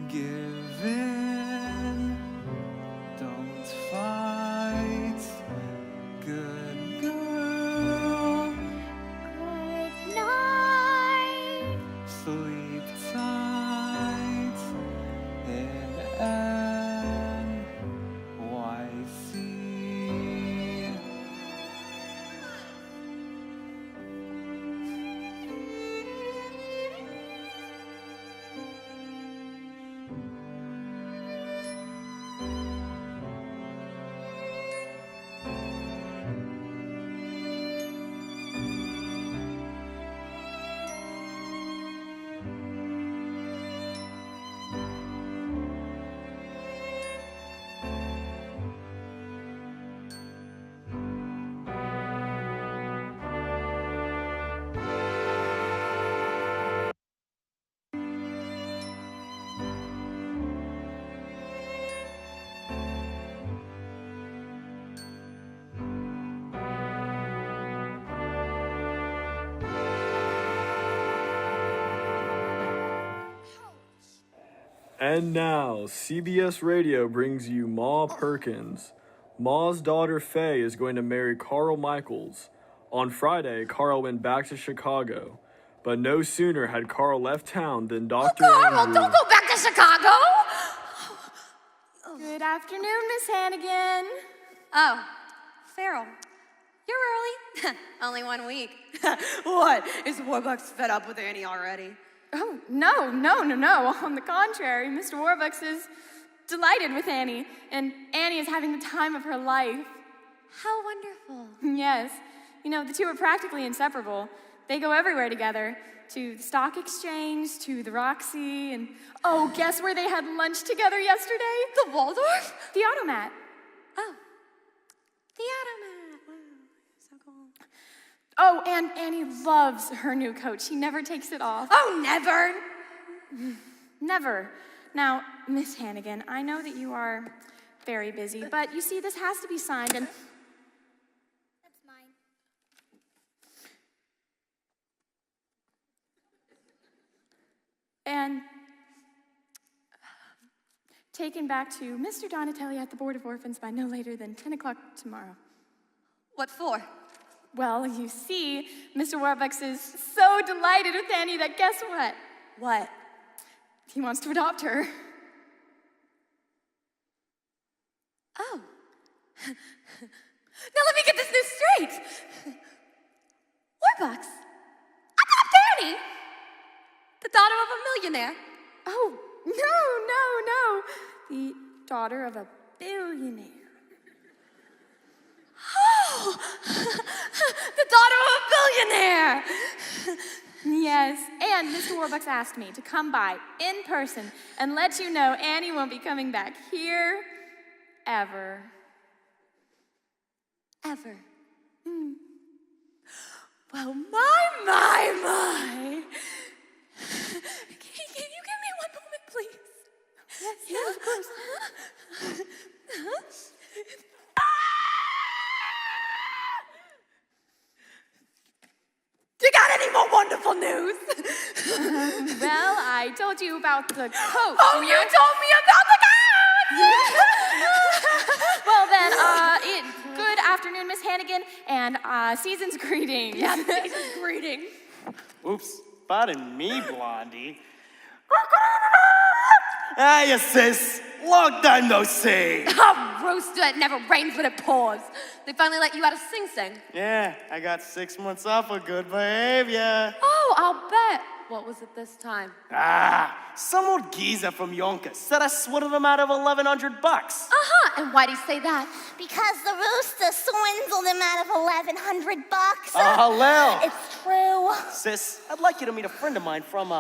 Give in, don't fight. Good girl, Good night. sleep tight. In NYC. And now, CBS Radio brings you Ma Perkins. Ma's daughter Faye is going to marry Carl Michaels. On Friday, Carl went back to Chicago. But no sooner had Carl left town than Dr. Andrew... Don't go back to Chicago! Good afternoon, Miss Hannigan. Oh, Farrell, you're early. Only 1 week. What? Is Warbucks fed up with Annie already? Oh, no. On the contrary, Mr. Warbucks is delighted with Annie, and Annie is having the time of her life. How wonderful. Yes. You know, the two are practically inseparable. They go everywhere together, to the stock exchange, to the Roxy, and oh, guess where they had lunch together yesterday? The Waldorf? The Automat. Oh, the Automat. Wow, so cool. Oh, and Annie loves her new coat. She never takes it off. Oh, never. Never. Now, Miss Hannigan, I know that you are very busy, but you see, this has to be signed, and... That's mine. And taken back to Mr. Donatelli at the Board of Orphans by no later than 10 o'clock tomorrow. What for? Well, you see, Mr. Warbucks is so delighted with Annie that guess what? What? He wants to adopt her. Oh. Now let me get this news straight. Warbucks, adopt Annie, the daughter of a millionaire. Oh, no. The daughter of a billionaire. Oh, the daughter of a billionaire. Yes, and Mr. Warbucks asked me to come by in person and let you know Annie won't be coming back here ever. Ever. Well, my. Can you give me 1 moment, please? Yes, Yeah, of course. You got any more wonderful news? Well, I told you about the coat. Oh, you told me about the coat! Well then, good afternoon, Miss Hannigan, and season's greetings. Yeah, season's greetings. Oops, pardon me, Blondie. Hiya, sis. Long time no see. Oh, Rooster, it never rains when it pours. They finally let you out of Sing Sing. Yeah, I got 6 months off of good behavior. Oh, I'll bet. What was it this time? Some old geezer from Yonkers said I swindled him out of $1,100. Uh-huh, and why'd he say that? Because the rooster swindled him out of $1,100. Lil. It's true. Sis, I'd like you to meet a friend of mine from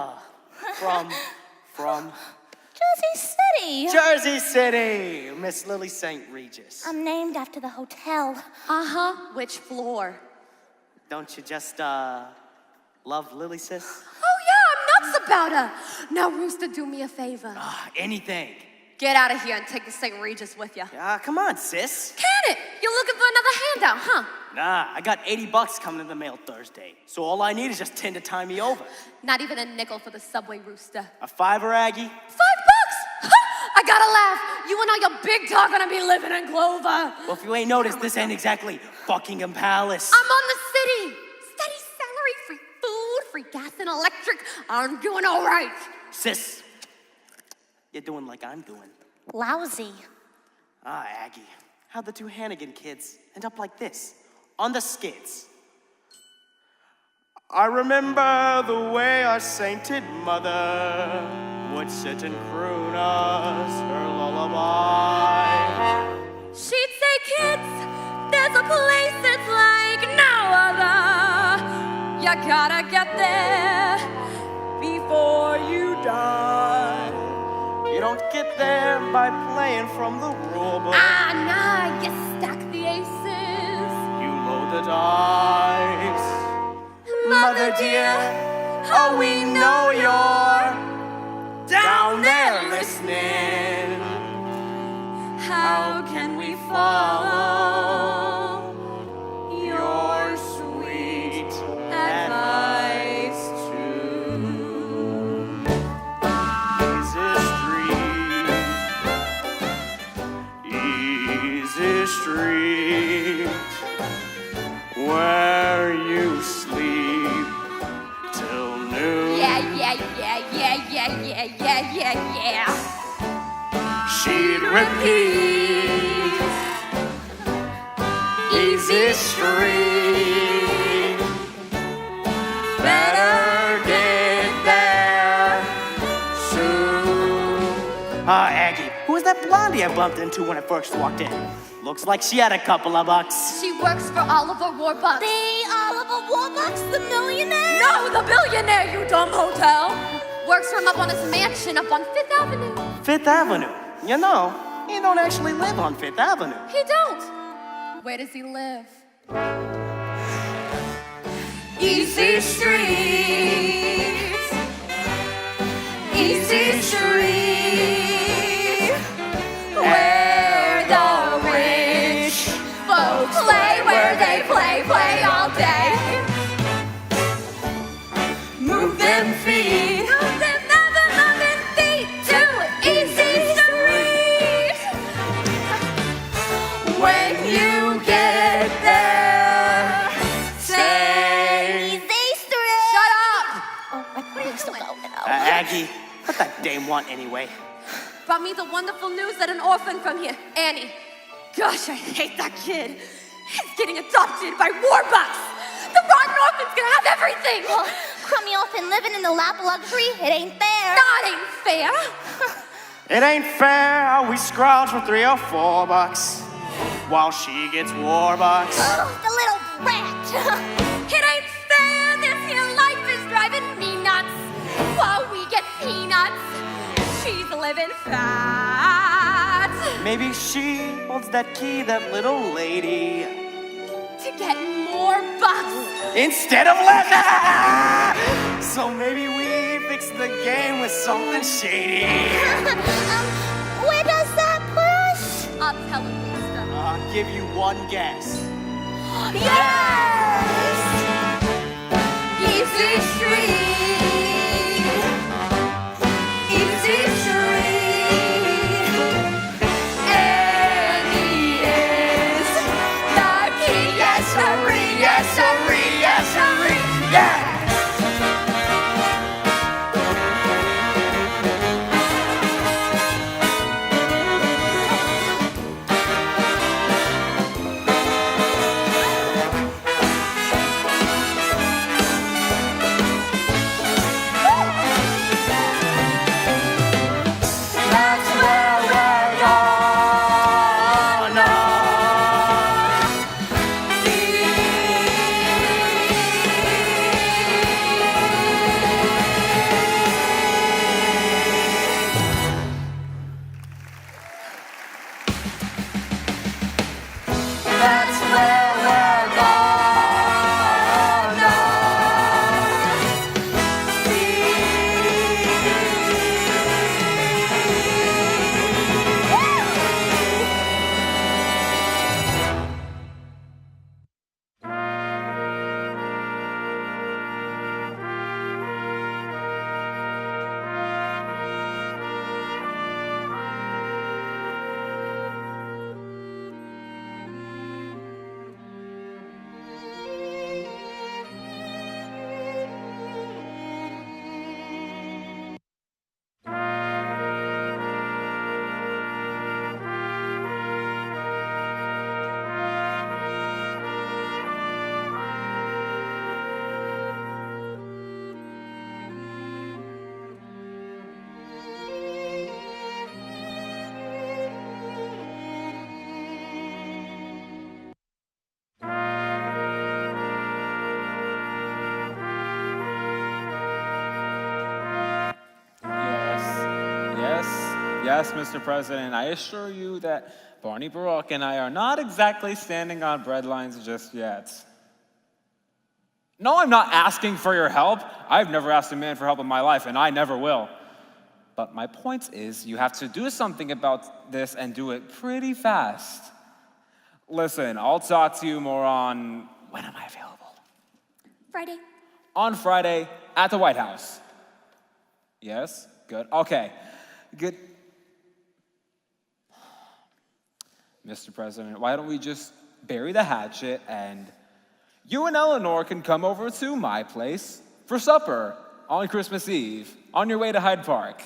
Jersey City. Jersey City, Miss Lily St. Regis. I'm named after the hotel. Uh-huh, which floor? Don't you just, love Lily, sis? Oh yeah, I'm nuts about her. Now, Rooster, do me a favor. Anything. Get out of here and take the St. Regis with you. Come on, sis. Can it? You're looking for another handout, huh? Nah, I got $80 coming in the mail Thursday, so all I need is just 10 to tie me over. Not even a nickel for the subway, Rooster. A $5, Aggie? $5? I gotta laugh. You and I are big talk gonna be living in Clover. Well, if you ain't noticed, this ain't exactly Buckingham Palace. I'm on the city. Steady salary, free food, free gas and electric. I'm doing all right. Sis, you're doing like I'm doing. Lousy. Aggie, how'd the two Hannigan kids end up like this? On the skids. I remember the way our sainted mother would sit and croon us her lullaby. She'd say, kids, there's a place that's like no other. You gotta get there before you die. You don't get there by playing from the rule book. Nah, you stack the aces. You load the dice. Mother dear, oh, we know you're down there listening. how can we follow your sweet advice too? Easy street, where you sleep till noon. Yeah. She'd repeat, easy street, better get there soon. Aggie, who was that blondie I bumped into when I first walked in? Looks like she had a couple of bucks. She works for Oliver Warbucks. The Oliver Warbucks, the millionaire? No, the billionaire, you dumb hotel. Works for him up on his mansion up on Fifth Avenue. Fifth Avenue. You know, he don't actually live on Fifth Avenue. He don't. Where does he live? Easy streets, easy street, where the rich folks play, where they play all day. Move them feet, move them moving feet to easy street. When you get there, say Easy street. Shut up! What are you still going on? Aggie, what that dame want anyway? Brought me the wonderful news that an orphan from here, Annie. Gosh, I hate that kid. He's getting adopted by Warbucks. The rotten orphan's gonna have everything. Well, crummy orphan living in the lap of luxury, it ain't fair. That ain't fair. It ain't fair how we scrounge for $3 or $4 while she gets Warbucks. Oh, the little brat. It ain't fair. This here life is driving me nuts. While we get peanuts, she's living fat. Maybe she holds that key, that little lady, To get more bucks. instead of less. So maybe we fix the game with something shady. Where does that put us? I'll tell him, Rooster. I'll give you one guess. yes, easy street, easy street. Annie is the key, yes sirree, yes sirree, yes sirree, yeah. Yes, Mr. President, I assure you that Barney Baruch and I are not exactly standing on breadlines just yet. No, I'm not asking for your help. I've never asked a man for help in my life, and I never will. But my point is, you have to do something about this and do it pretty fast. Listen, I'll talk to you more on, when am I available? Friday. On Friday at the White House. Yes? Good. Okay. Good. Mr. President, why don't we just bury the hatchet and you and Eleanor can come over to my place for supper on Christmas Eve on your way to Hyde Park.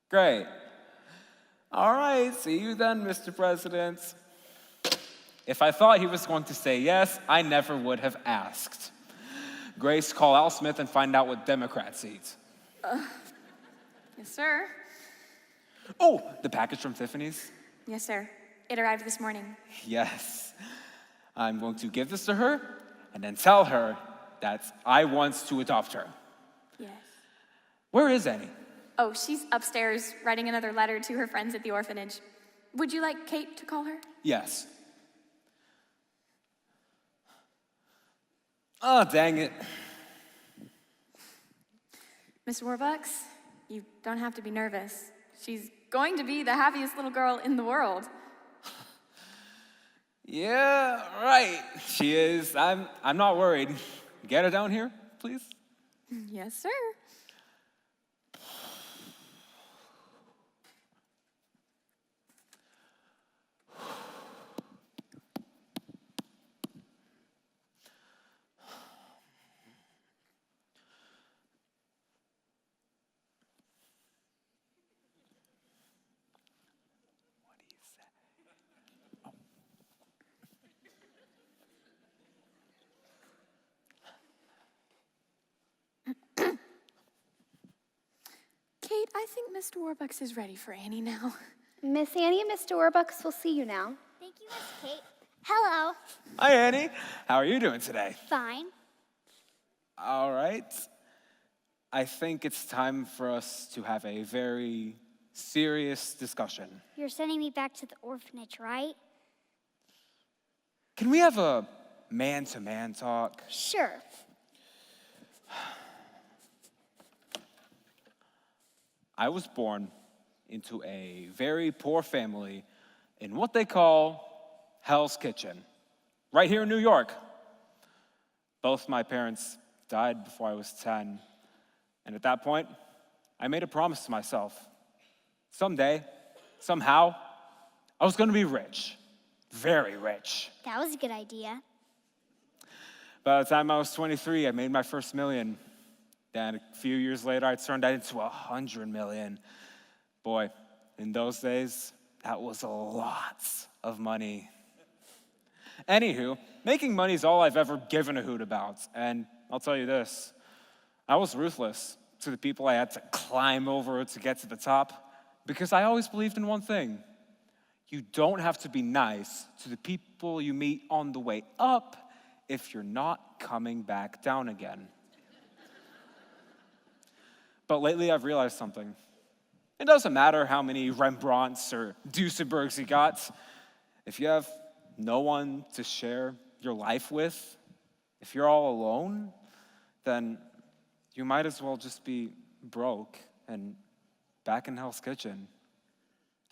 Great. All right, see you then, Mr. President. If I thought he was going to say yes, I never would have asked. Grace, call Al Smith and find out what Democrats eat. Yes, sir. Oh, the package from Tiffany's? Yes, sir. It arrived this morning. Yes. I'm going to give this to her and then tell her that I want to adopt her. Yes. Where is Annie? Oh, she's upstairs writing another letter to her friends at the orphanage. Would you like Kate to call her? Yes. Oh, dang it. Miss Warbucks, you don't have to be nervous. She's going to be the happiest little girl in the world. Yeah, right. She is. I'm not worried. Get her down here, please. Yes, sir. Kate, I think Mr. Warbucks is ready for Annie now. Miss Annie and Mr. Warbucks will see you now. Thank you, Miss Kate. Hello. Hi, Annie. How are you doing today? Fine. All right. I think it's time for us to have a very serious discussion. You're sending me back to the orphanage, right? Can we have a man-to-man talk? Sure. I was born into a very poor family in what they call Hell's Kitchen, right here in New York. Both my parents died before I was 10, and at that point, I made a promise to myself. Someday, somehow, I was going to be rich, very rich. That was a good idea. By the time I was 23, I made my first million. Then a few years later, I turned that into 100 million. Boy, in those days, that was a lot of money. Anywho, making money is all I've ever given a hoot about. And I'll tell you this, I was ruthless to the people I had to climb over to get to the top because I always believed in one thing. You don't have to be nice to the people you meet on the way up if you're not coming back down again. But lately I've realized something. It doesn't matter how many Rembrandts or Duesenbergs you got. If you have no one to share your life with, if you're all alone, then you might as well just be broke and back in Hell's Kitchen.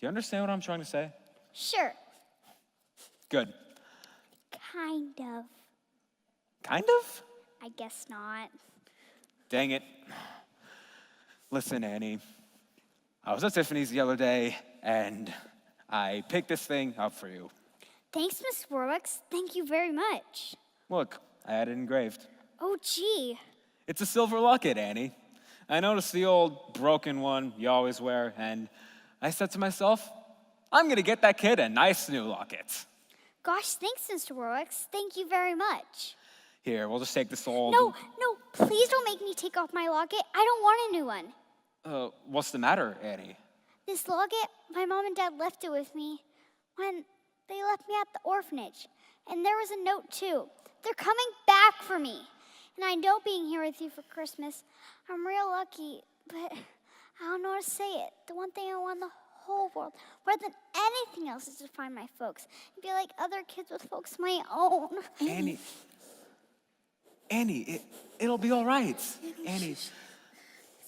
Do you understand what I'm trying to say? Sure. Good. Kind of. Kind of? I guess not. Dang it. Listen, Annie, I was at Tiffany's the other day, and I picked this thing up for you. Thanks, Miss Warbucks. Thank you very much. Look, I had it engraved. Oh, gee. It's a silver locket, Annie. I noticed the old broken one you always wear, and I said to myself, I'm going to get that kid a nice new locket. Gosh, thanks, Mr. Warbucks. Thank you very much. Here, we'll just take this old... No, please don't make me take off my locket. I don't want a new one. What's the matter, Annie? This locket, my mom and dad left it with me when they left me at the orphanage. And there was a note, too. They're coming back for me. And I know being here with you for Christmas, I'm real lucky, but I don't know how to say it. The one thing I want in the whole world, more than anything else, is to find my folks and be like other kids with folks my own. Annie, it'll be all right. Annie. It's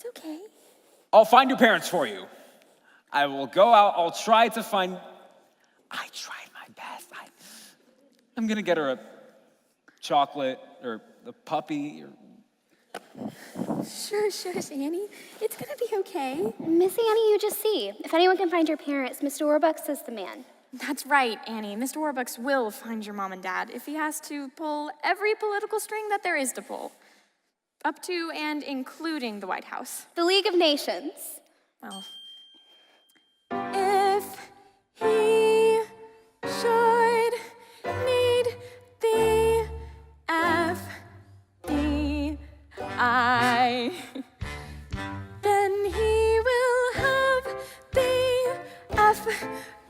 okay. I'll find your parents for you. I will go out. I'll try to find. I tried my best. I'm gonna get her a chocolate or a puppy. Sure, Annie. It's gonna be okay. Miss Annie, you just see. If anyone can find your parents, Mr. Warbucks is the man. That's right, Annie. Mr. Warbucks will find your mom and dad if he has to pull every political string that there is to pull. Up to and including the White House. The League of Nations. Well, if he should need the FBI, then he will have the FBI.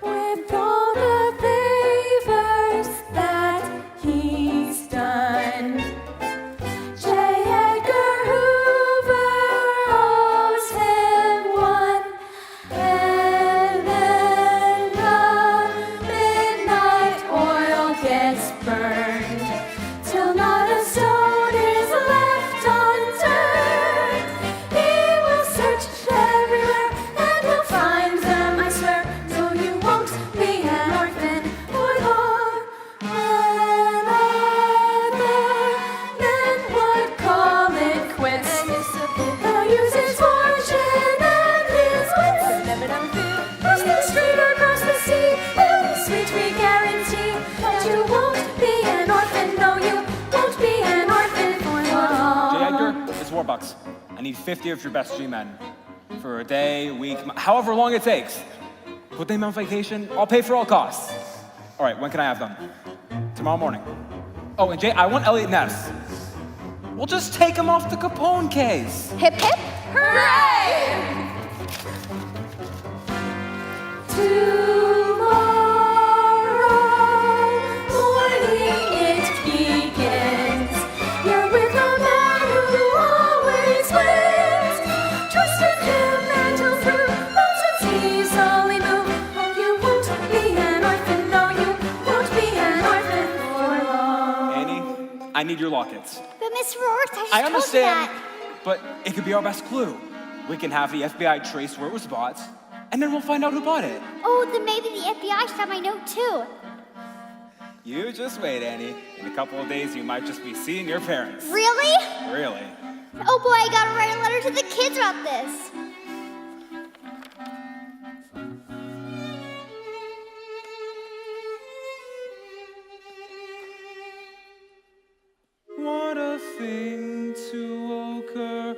With all the favors that he's done, J. Edgar Hoover owes him one, and then the midnight oil gets burned till not a stone is left unturned. He will search everywhere and he'll find them, I swear, so you won't be an orphan for long. And other men would call it quits. He'll use his fortune and his wits. Cross the street or cross the sea, it'll be sweet, we guarantee that you won't be an orphan. No, you won't be an orphan for long. J. Edgar, it's Warbucks. I need 50 of your best G-men for a day, week, however long it takes. Put them on vacation. I'll pay for all costs. All right, when can I have them? Tomorrow morning. Oh, and Jay, I want Elliot Ness. We'll just take him off the Capone case. Hip hip. Hooray! Tomorrow morning it begins. You're with a man who always wins. Trust in him and he'll through mountains easily move. Oh, you won't be an orphan. No, you won't be an orphan for long. Annie, I need your lockets. But Mr. Warbucks, I just I told you understand, that. but it could be our best clue. We can have the FBI trace where it was bought, and then we'll find out who bought it. Oh, then maybe the FBI should have my note too. You just wait, Annie. In a couple of days, you might just be seeing your parents. Really? Really? Oh boy, I gotta write a letter to the kids about this. What a thing to occur,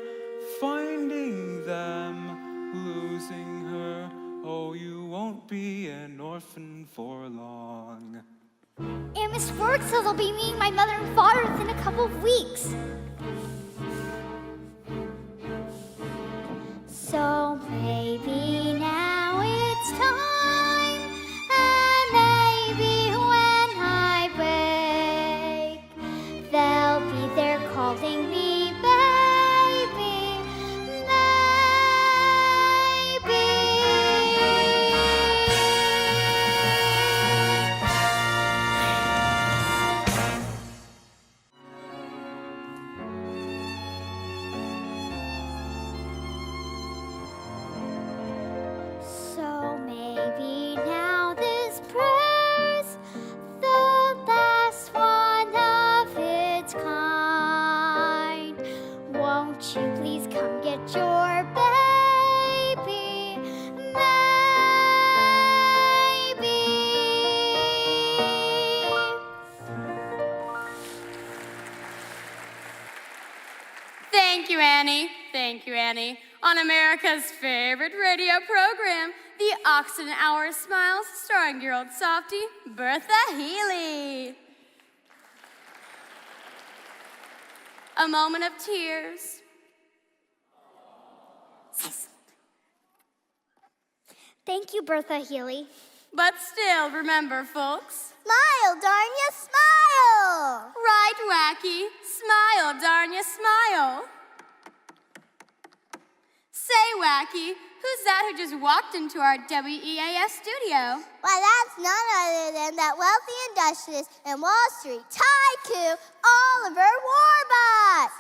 finding them, losing her. Oh, you won't be an orphan for long. And Mr. Warbucks says I'll be meeting my mother and father within a couple of weeks. So maybe now it's time, and maybe when I wake, they'll be there calling me baby, So maybe now this prayer's the last one of its kind. Won't you please come get your baby, Thank you, Annie. Thank you, Annie. On America's favorite radio program, the Oxen Hour Smiles, starring your old softie, Bertha Healy. A moment of tears. Thank you, Bertha Healy. But still, remember, folks. Smile, darn ya, smile! Right, Wacky. Smile, darn ya, smile. Say, Wacky, who's that who just walked into our WEAS studio? Why, that's none other than that wealthy industrialist and Wall Street tycoon, Oliver Warbucks.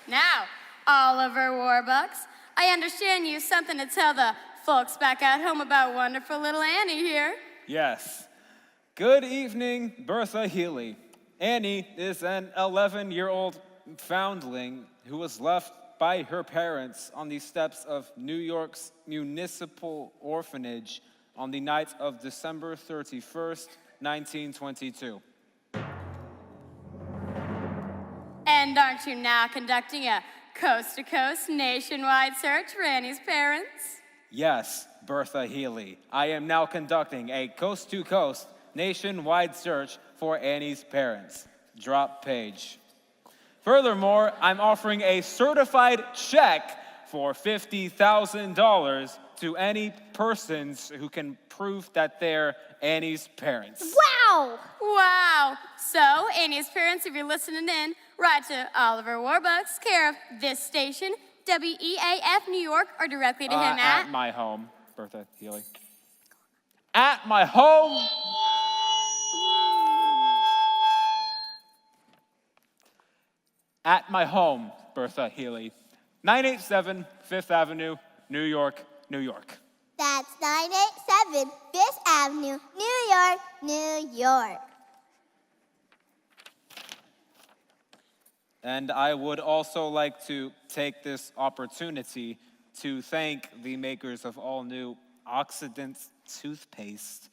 Now, Oliver Warbucks, I understand you have something to tell the folks back at home about wonderful little Annie here. Yes. Good evening, Bertha Healy. Annie is an 11-year-old foundling who was left by her parents on the steps of New York's Municipal Orphanage on the night of December 31st, 1922. And aren't you now conducting a coast-to-coast nationwide search for Annie's parents? Yes, Bertha Healy. I am now conducting a coast-to-coast nationwide search for Annie's parents. Drop page. Furthermore, I'm offering a certified check for $50,000 to any persons who can prove that they're Annie's parents. Wow! Wow! So, Annie's parents, if you're listening in, write to Oliver Warbucks, care of this station, WEAF New York, or directly to him At my home, Bertha Healy. At my home. At my home, Bertha Healy. 987 Fifth Avenue, New York, New York. That's 987 Fifth Avenue, New York, New York. And I would also like to take this opportunity to thank the makers of all new Oxidant toothpaste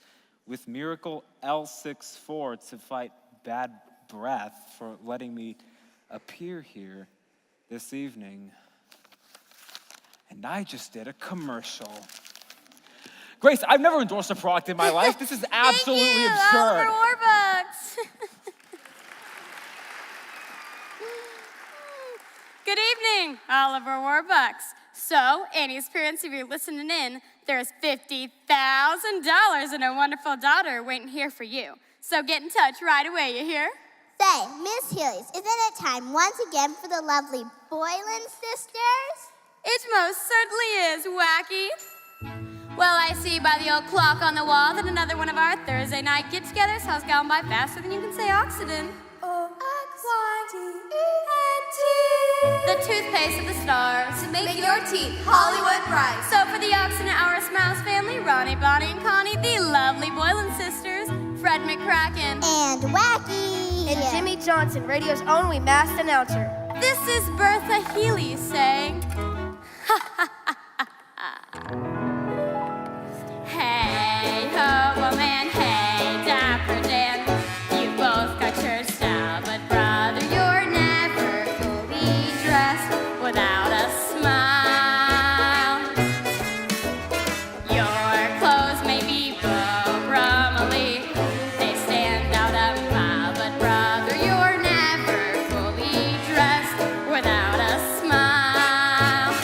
with Miracle L64 to fight bad breath for letting me appear here this evening. And I just did a commercial. Grace, I've never endorsed a product in my life. This is absolutely absurd. Oliver Warbucks. Good evening, Oliver Warbucks. So, Annie's parents, if you're listening in, there's $50,000 and a wonderful daughter waiting here for you. So get in touch right away, you hear? Say, Miss Healy, isn't it time once again for the lovely Boylan sisters? It most certainly is, Wacky. Well, I see by the old clock on the wall that another one of our Thursday night get-togethers has gone by faster than you can say Oxidant. O-X-Y-D-A-N-T. The toothpaste of the stars. To make your teeth Hollywood bright. So for the Oxidant Hour Smiles family, Ronnie, Bonnie, and Connie, the lovely Boylan sisters, Fred McCracken, and Wacky, and Jimmy Johnson, radio's only masked announcer. This is Bertha Healy saying, hey ho woman, hey dapper Dan, you both got your style, but brother, you're never fully dressed without a smile. Your clothes may be brummily, they stand out a mile, but brother, you're never fully dressed without a smile.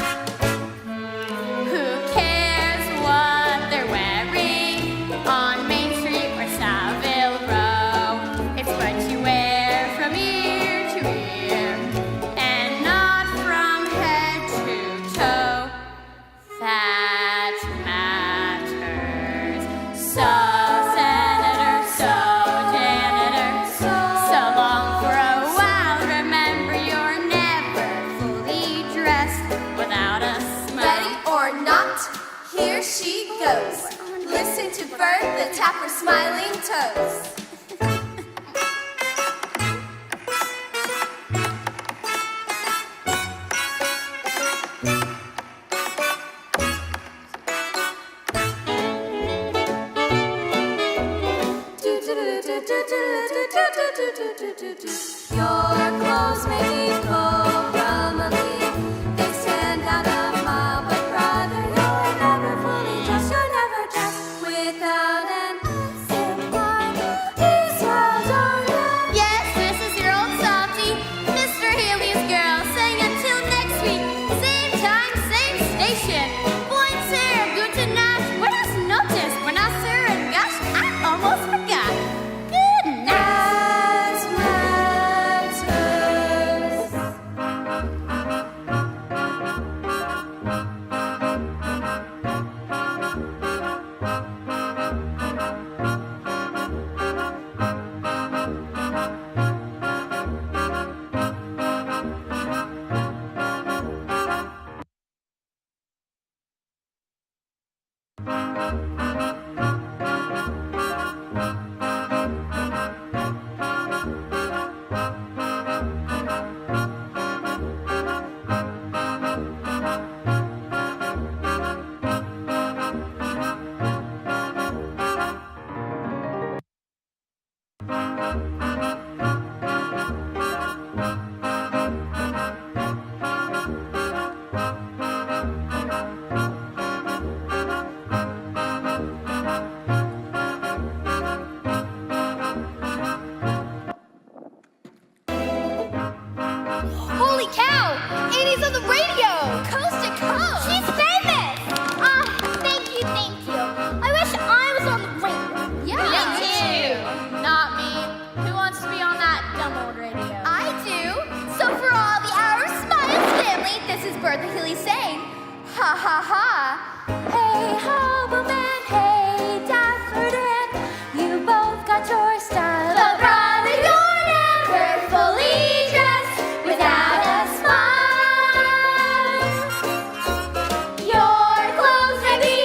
Who cares what they're wearing on Main Street or Savile Row? It's what you wear from ear to ear and not from head to toe that matters. So senator, so janitor, so long for a while. Remember, you're never fully dressed without a smile. Ready or not, here she goes. Listen to Bertha tap her smiling toes. Your clothes may be brummily, they stand out a mile, but brother, you're never fully dressed, you're never dressed without an the radio, coast to coast. She's famous! Thank you, thank you. I wish I was on the radio. Yeah. Me too. Not me. Who wants to be on that dumb old radio? I do. So for all the Our Smiles family, this is Bertha Healy saying, ha ha ha. Hey Hobbleman, hey Daffodil, you both got your style. But brother, you're never fully dressed without a smile. Your clothes may be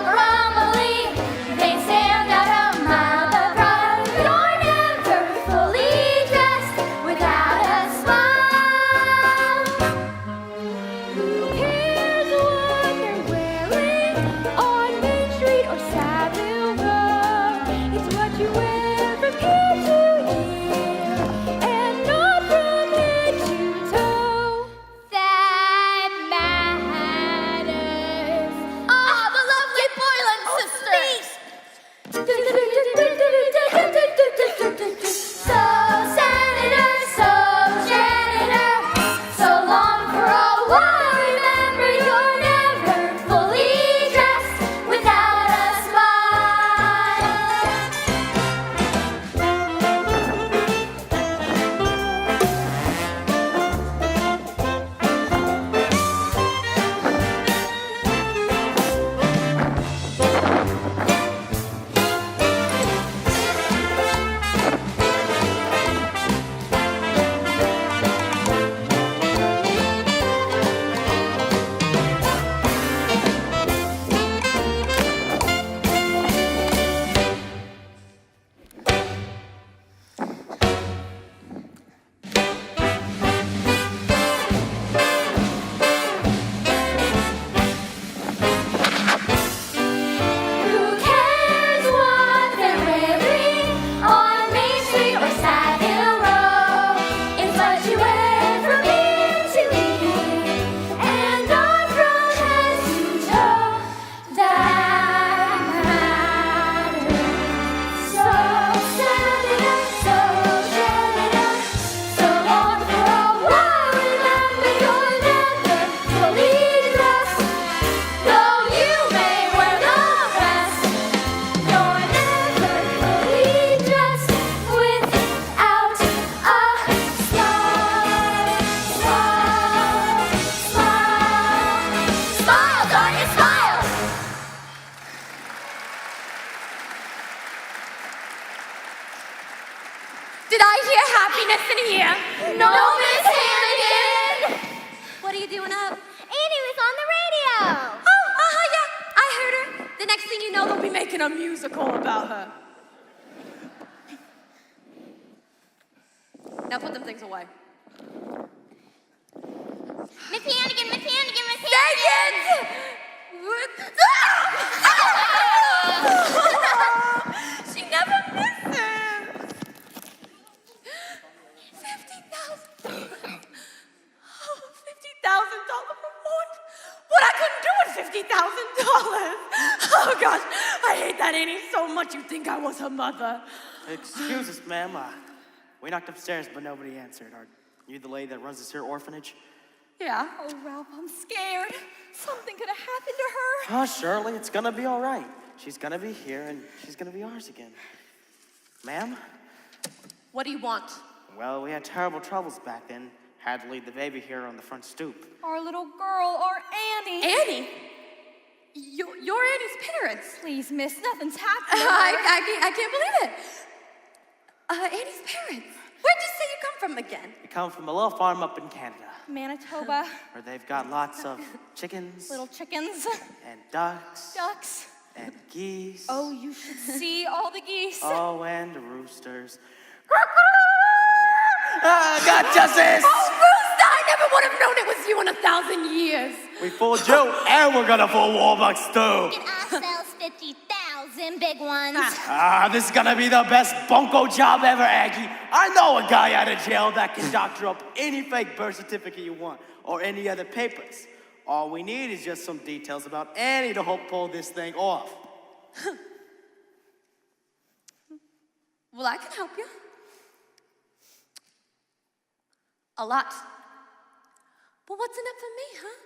crumbling, they stand out a mile. But brother, you're never fully dressed without a smile. Who cares what they're wearing on Main Street or Savile Row? It's what you wear from ear to ear and not from head to toe that matters. Ah, the lovely Boylan sisters. So senator, so janitor, so long for a while. Remember, you're never fully dressed without a smile. Who cares what they're wearing on Main Street or Savile Row? It's what you wear from ear to ear and not from head to toe that matters. So senator, so janitor, so long for a while. Remember, you're never fully dressed. Though you may wear the rest, you're never fully dressed without a smile. Smile, smile, smile, darn it, smile. Did I hear happiness in here? No, Miss Hannigan. What are you doing up? Annie was on the radio! Oh, yeah. I heard her. The next thing you know, they'll be making a musical about her. Now put them things away. Miss Hannigan, Miss Hannigan, Miss Dang Hannigan! it! She never misses. 50,000. $50,000 reward. What I couldn't do with $50,000. Oh gosh, I hate that Annie so much. You'd think I was her mother. Excuse us, ma'am. We knocked upstairs, but nobody answered. Are you the lady that runs this here orphanage? Yeah. Oh Ralph, I'm scared. Something could have happened to her. Oh, Shirley, it's gonna be all right. She's gonna be here, and she's gonna be ours again. Ma'am? What do you want? Well, we had terrible troubles back then. Had to leave the baby here on the front stoop. Our little girl, our Annie. Annie? You're Annie's parents. Please, miss, nothing's happened. I can't believe it. Annie's parents. Where'd you say you come from again? We come from a little farm up in Canada, Manitoba. where they've got lots of chickens Little chickens. and ducks Ducks. and geese. Oh, you should see all the geese. Oh, and roosters. Got justice! Oh, Rooster, I never would have known it was you in 1,000 years. We fooled you, and we're gonna fool Warbucks too. And I sells 50,000 big ones. This is gonna be the best bunko job ever, Aggie. I know a guy out of jail that can doctor up any fake birth certificate you want, or any other papers. All we need is just some details about Annie to help pull this thing off. Well, I can help you. A lot. But what's in it for me, huh?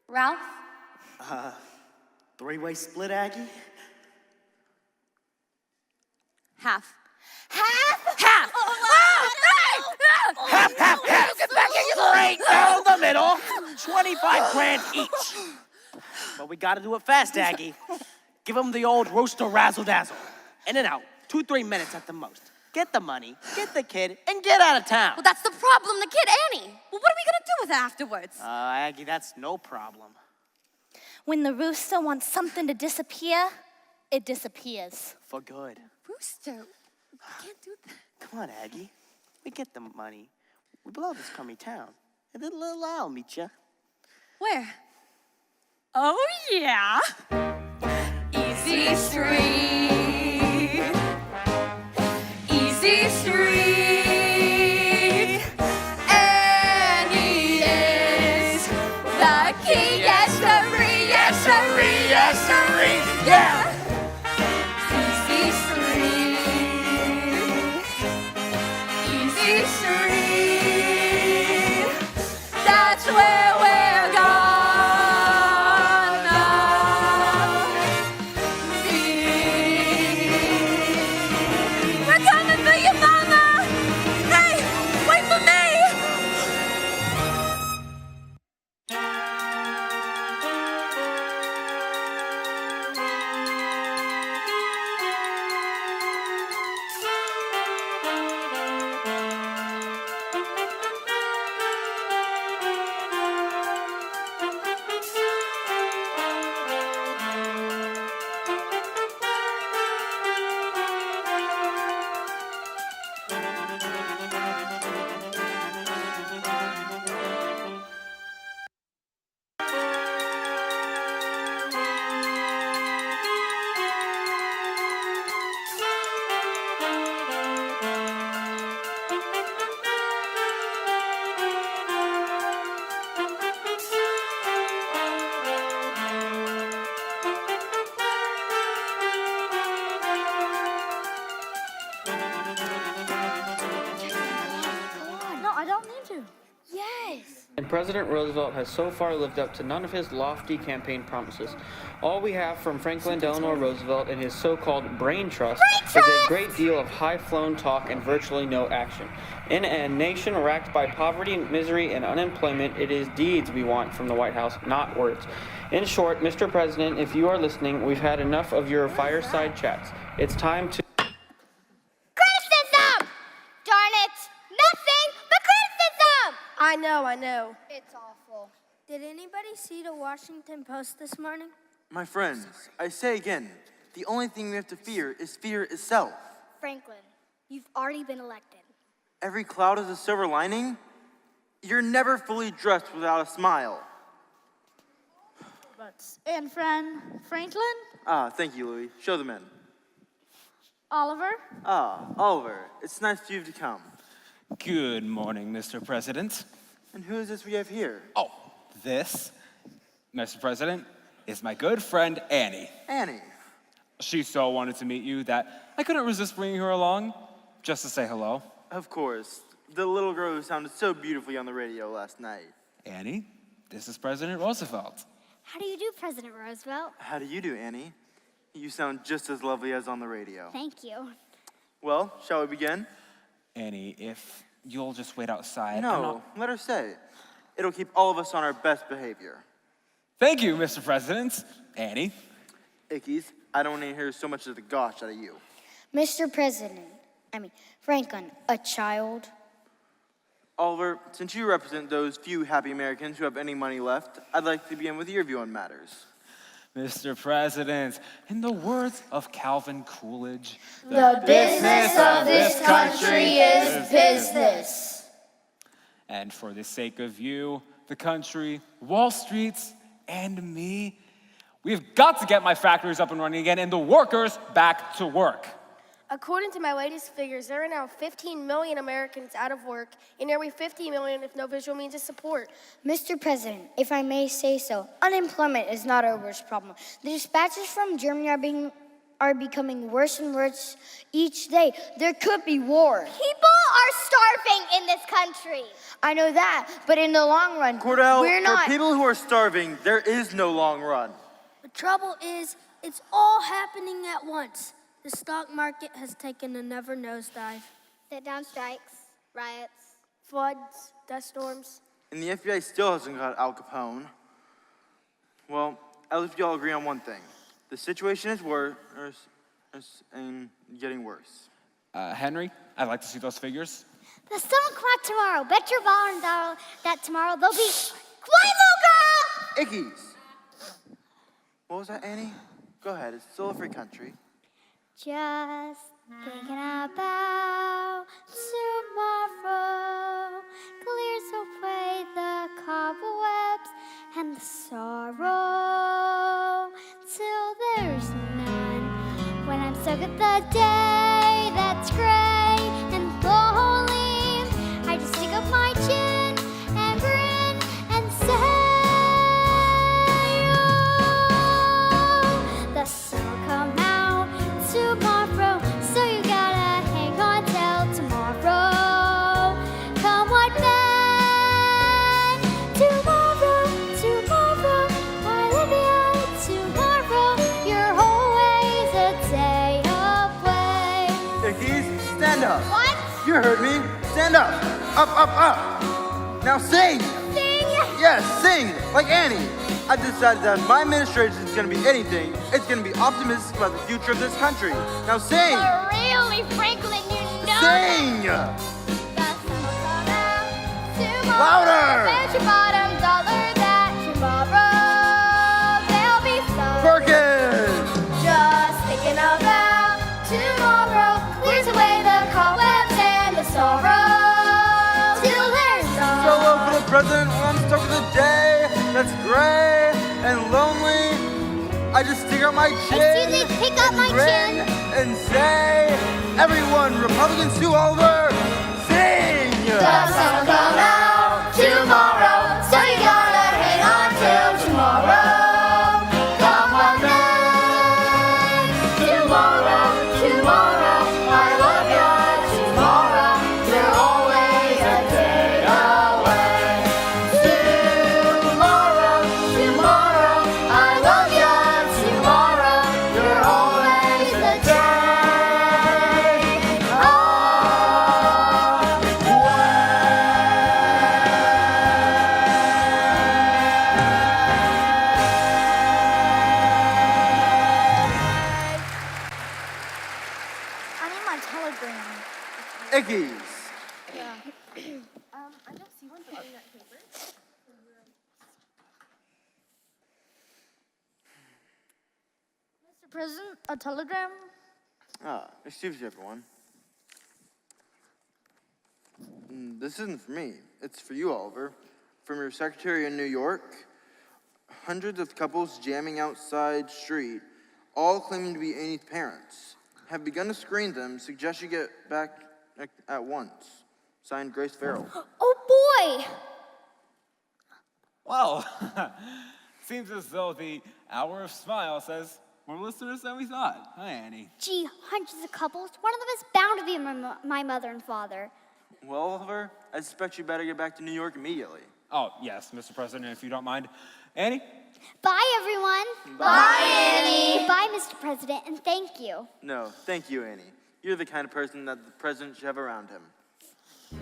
Ralph? Three-way split, Aggie? Half. Half? Half! Half, half, half! Straight down the middle. 25 grand each. But we gotta do it fast, Aggie. Give them the old rooster razzle-dazzle. In and out. 2-3 minutes at the most. Get the money, get the kid, and get out of town. Well, that's the problem, the kid Annie. Well, what are we gonna do with it afterwards? Aggie, that's no problem. When the rooster wants something to disappear, it disappears. For good. Rooster, we can't do that. Come on, Aggie. We get the money. We blow this crummy town. And then I'll meet you. Where? Oh, yeah. Easy Street. Easy Street. Annie is the king. Yes, sirree. Yes, sirree. Yes, sirree. Yeah. Easy Street. Easy Street. That's where we're gonna be. We're coming for you, Mama! Hey, wait for me! No, I don't need to. Yes. And President Roosevelt has so far lived up to none of his lofty campaign promises. All we have from Franklin Delano Roosevelt and his so-called brain trust is a great deal of high-flown talk and virtually no action. In a nation racked by poverty, misery, and unemployment, it is deeds we want from the White House, not words. In short, Mr. President, if you are listening, we've had enough of your fireside chats. It's time to... Criticism! Darn it! Nothing but criticism! I know. It's awful. Did anybody see the Washington Post this morning? My friends, I say again, the only thing we have to fear is fear itself. Franklin, you've already been elected. Every cloud has a silver lining. You're never fully dressed without a smile. And Franklin? Thank you, Louis. Show them in. Oliver? Oliver, it's nice of you to come. Good morning, Mr. President. And who is this we have here? Oh, this, Mr. President, is my good friend Annie. Annie. She so wanted to meet you that I couldn't resist bringing her along just to say hello. Of course. The little girl who sounded so beautifully on the radio last night. Annie, this is President Roosevelt. How do you do, President Roosevelt? How do you do, Annie? You sound just as lovely as on the radio. Thank you. Well, shall we begin? Annie, if you'll just wait outside. No, let her say it. It'll keep all of us on our best behavior. Thank you, Mr. President. Annie. Ickies, I don't want to hear so much of the gosh out of you. Mr. Franklin, a child. Oliver, since you represent those few happy Americans who have any money left, I'd like to begin with your view on matters. Mr. President, in the words of Calvin Coolidge, The business of this country is business. And for the sake of you, the country, Wall Street, and me, we've got to get my factories up and running again and the workers back to work. According to my latest figures, there are now 15 million Americans out of work and nearly 50 million with no visual means of support. Mr. President, if I may say so, unemployment is not our worst problem. The dispatches from Germany are being are becoming worse and worse each day. There could be war. People are starving in this country. I know that, but in the long run, Cordell, we're not. for people who are starving, there is no long run. The trouble is, it's all happening at once. The stock market has taken another nosedive. Sit-down strikes, riots. Floods, dust storms. And the FBI still hasn't got Al Capone. Well, at least we all agree on one thing. The situation is worse and getting worse. Henry, I'd like to see those figures. The 7 o'clock tomorrow. Bet your $1 that tomorrow they'll be. Ickies! What was that, Annie? Go ahead, it's still a free country. Just thinking about tomorrow clears away the cobwebs and the sorrow till there's none. When I'm stuck at the day that's gray and lonely, I just stick up my chin and grin and say, oh, the sun will come out tomorrow, so you gotta hang on till tomorrow. Come what may, tomorrow, tomorrow, I love you tomorrow. You're always a day away. Ickies, stand up. What? You heard me. Stand up. Up, up, up. Now sing. Sing? Yes, sing, like Annie. I decided that if my administration is going to be anything, it's going to be optimistic about the future of this country. Now sing. But really, Franklin, you know. Sing. The sun will come out tomorrow. Louder. Bet your bottom dollar that tomorrow there'll be sun. Perkins. Just thinking about tomorrow clears away the cobwebs and the sorrow till there's none. Solo for the president when I'm stuck with a day that's gray and lonely. I just stick out my chin. Excuse me, pick up my grin chin. And say, everyone, Republicans to Oliver, sing. The sun will come out tomorrow, so you gotta hang on till tomorrow. Come on, man. Tomorrow, tomorrow, I love you. Tomorrow, you're always a day away. Tomorrow, tomorrow, I love you. Tomorrow, you're always a I need my telegram. Ickies. I don't see one in that paper. Mr. President, a telegram? Excuse you, everyone. This isn't for me. It's for you, Oliver. From your secretary in New York. Hundreds of couples jamming outside street, all claiming to be Annie's parents, have begun to screen them. Suggest you get back at once. Signed, Grace Farrell. Oh boy! Well, seems as though the hour of smile says more listeners than we thought. Hi, Annie. Gee, hundreds of couples. One of them is bound to be my mother and father. Well, Oliver, I suspect you better get back to New York immediately. Oh, yes, Mr. President, if you don't mind. Annie? Bye, everyone. Bye, Annie. Bye, Mr. President, and thank you. No, thank you, Annie. You're the kind of person that the president should have around him.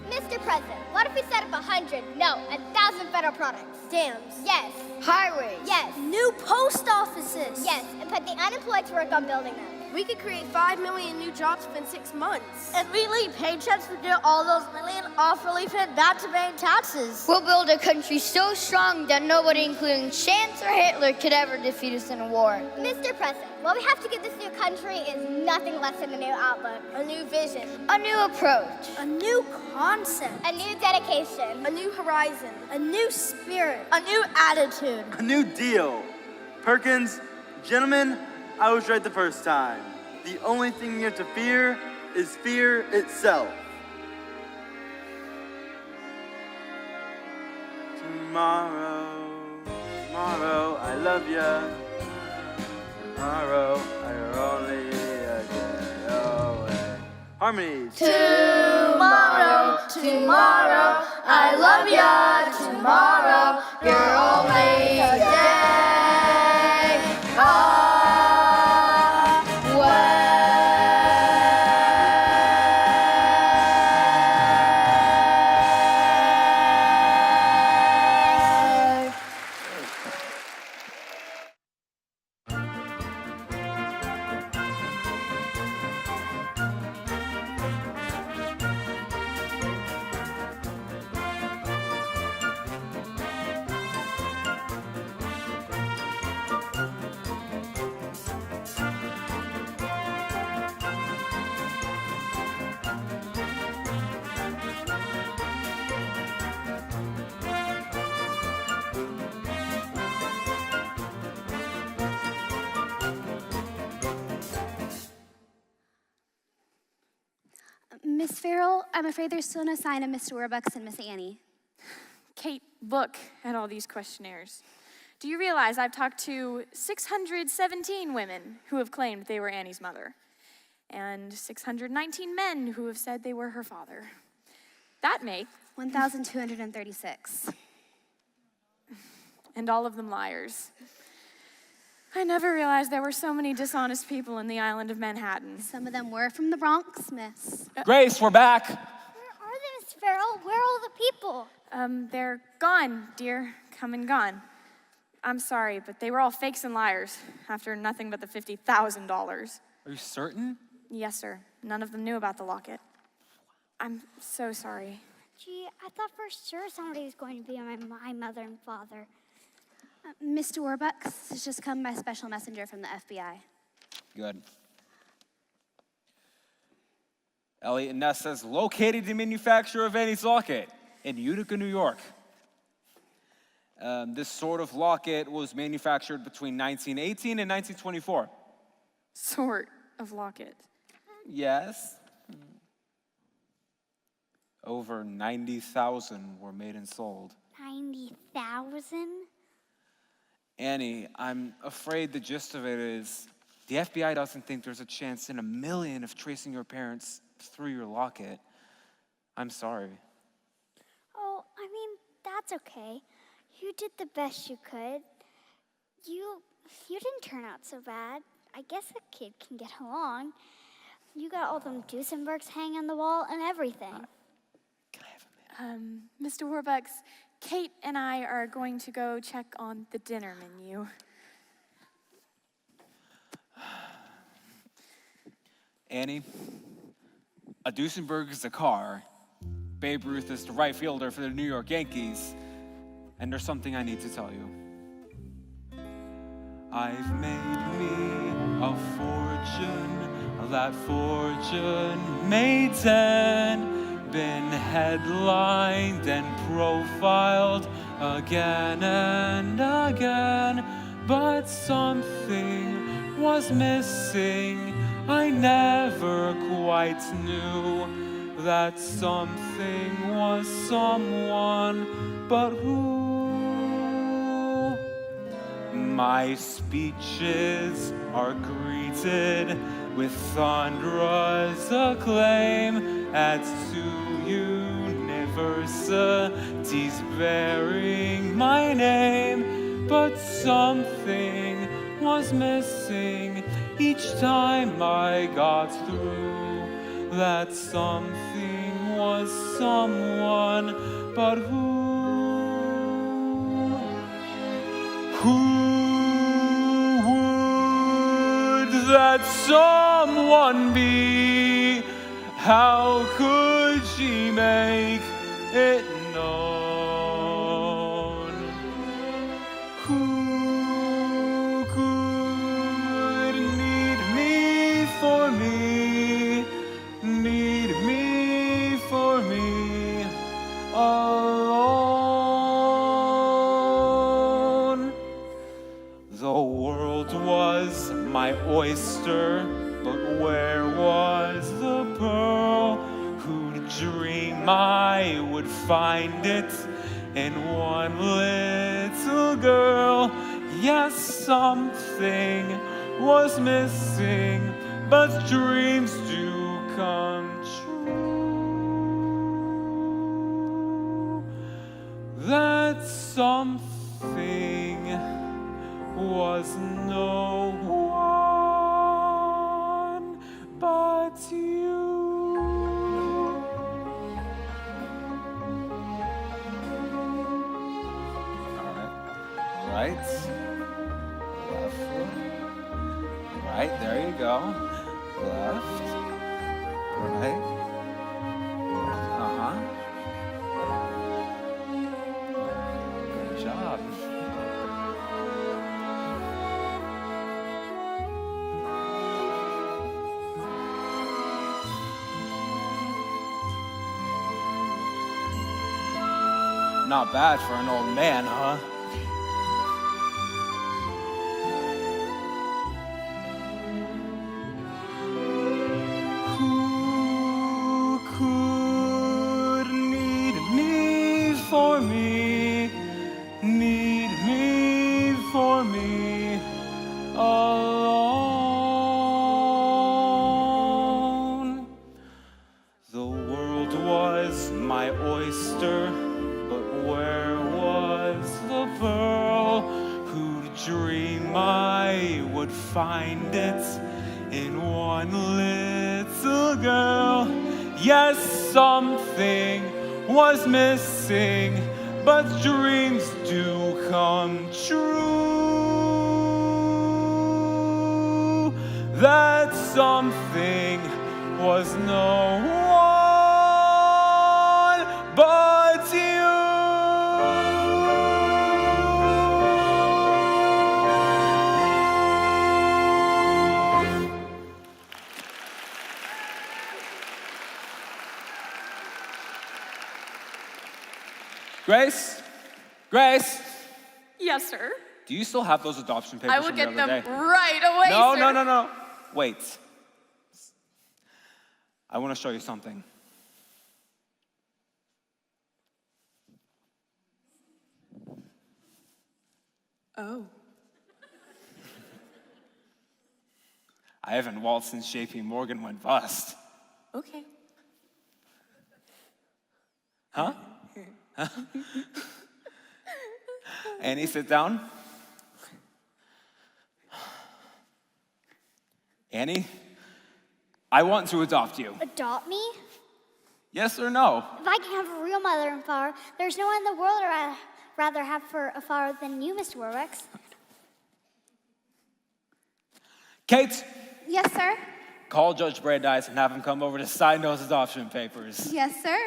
Mr. President, what if we set up 100, no, 1,000 federal products? Dams. Yes. Highways. Yes. New post offices. Yes, and put the unemployed to work on building them. We could create 5 million new jobs within 6 months. And we leave paychecks to get all those million off relief and back to paying taxes. We'll build a country so strong that nobody, including Chance or Hitler, could ever defeat us in a war. Mr. President, what we have to give this new country is nothing less than a new outlook, a new vision, A new approach. A new concept. a new dedication, A new horizon. a new spirit, a new attitude. A new deal. Perkins, gentlemen, I was right the first time. The only thing you have to fear is fear itself. Tomorrow, tomorrow, I love ya. Tomorrow, I only Harmonies. Tomorrow, tomorrow, I love ya. Tomorrow, you're only a day away. Miss Farrell, I'm afraid there's still no sign of Mr. Warbucks and Miss Annie. Kate, look at all these questionnaires. Do you realize I've talked to 617 women who have claimed they were Annie's mother, and 619 men who have said they were her father? That makes 1,236. And all of them liars. I never realized there were so many dishonest people in the island of Manhattan. Some of them were from the Bronx, miss. Grace, we're back. Where are they, Miss Farrell? Where are all the people? They're gone, dear. Come and gone. I'm sorry, but they were all fakes and liars after nothing but the $50,000. Are you certain? Yes, sir. None of them knew about the locket. I'm so sorry. Gee, I thought for sure somebody was going to be my mother and father. Mr. Warbucks has just come by special messenger from the FBI. Good. Elliot Ness has located the manufacturer of Annie's locket in Utica, New York. This sort of locket was manufactured between 1918 and 1924. Sort of locket. Yes. Over 90,000 were made and sold. 90,000? Annie, I'm afraid the gist of it is the FBI doesn't think there's a chance in a million of tracing your parents through your locket. I'm sorry. Oh, I mean, that's okay. You did the best you could. You didn't turn out so bad. I guess a kid can get along. You got all them Duesenbergs hanging on the wall and everything. Mr. Warbucks, Kate and I are going to go check on the dinner menu. Annie, a Duesenberg is a car. Babe Ruth is the right fielder for the New York Yankees. And there's something I need to tell you. I've made me a fortune, that fortune made 10. Been headlined and profiled again and again, but something was missing. I never quite knew that something was someone, but who? My speeches are greeted with thunderous acclaim at 2 universities bearing my name, but something was missing each time I got through. That something was someone, but who? Who would that someone be? How could she make it known? Who could need me for me, need me for me alone? The world was my oyster, but where was the pearl? Who'd dream I would find it in one little girl? Yes, something was missing, but dreams do come true. That something was no one but you. All right. Left foot. Right, there you go. Left. Right. Uh-huh. Good job. Not bad for an old man, huh? Who could need me for me, need me for me alone? The world was my oyster, but where was the pearl? Who'd dream I would find it in one little girl? Yes, something was missing, but dreams do come true. That something was no one but you. Grace? Grace? Yes, sir. Do you still have those adoption papers I will from the get other them day? right away, No, sir. no, no, no. Wait. I want to show you something. Oh. I haven't waltzed since JP Morgan went bust. Okay. Huh? Huh? Annie, sit down. Annie, I want to adopt you. Adopt me? Yes or no? If I can have a real mother and father, there's no one in the world I'd rather have for a father than you, Mr. Warbeck. Kate, Yes, sir. call Judge Brandeis and have him come over to sign those adoption papers. Yes, sir.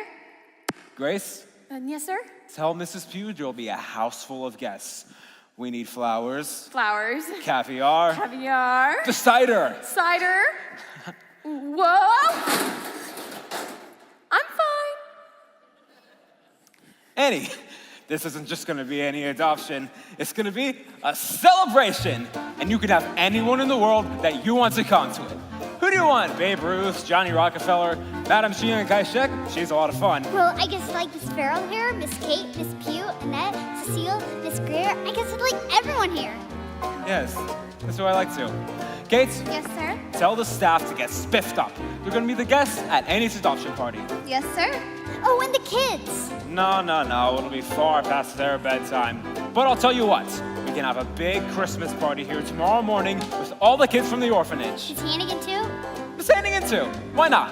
Grace, Yes, sir. tell Mrs. Pugh there'll be a house full of guests. We need flowers, Flowers. caviar, Caviar. the cider. Cider. Whoa. I'm fine. Annie, this isn't just gonna be any adoption. It's gonna be a celebration. And you can have anyone in the world that you want to come to it. Who do you want? Babe Ruth, Johnny Rockefeller, Madame Chiang Kai-shek? She's a lot of fun. Well, I guess like Miss Farrell here, Miss Kate, Miss Pugh, Annette, Cecile, Miss Greer. I guess I'd like everyone here. Yes, that's who I like to. Kate, Yes, sir. tell the staff to get spiffed up. They're gonna be the guests at Annie's adoption party. Yes, sir. Oh, and the kids. No, it'll be far past their bedtime. But I'll tell you what, we can have a big Christmas party here tomorrow morning with all the kids from the orphanage. Is Hannigan too? Miss Hannigan too. Why not?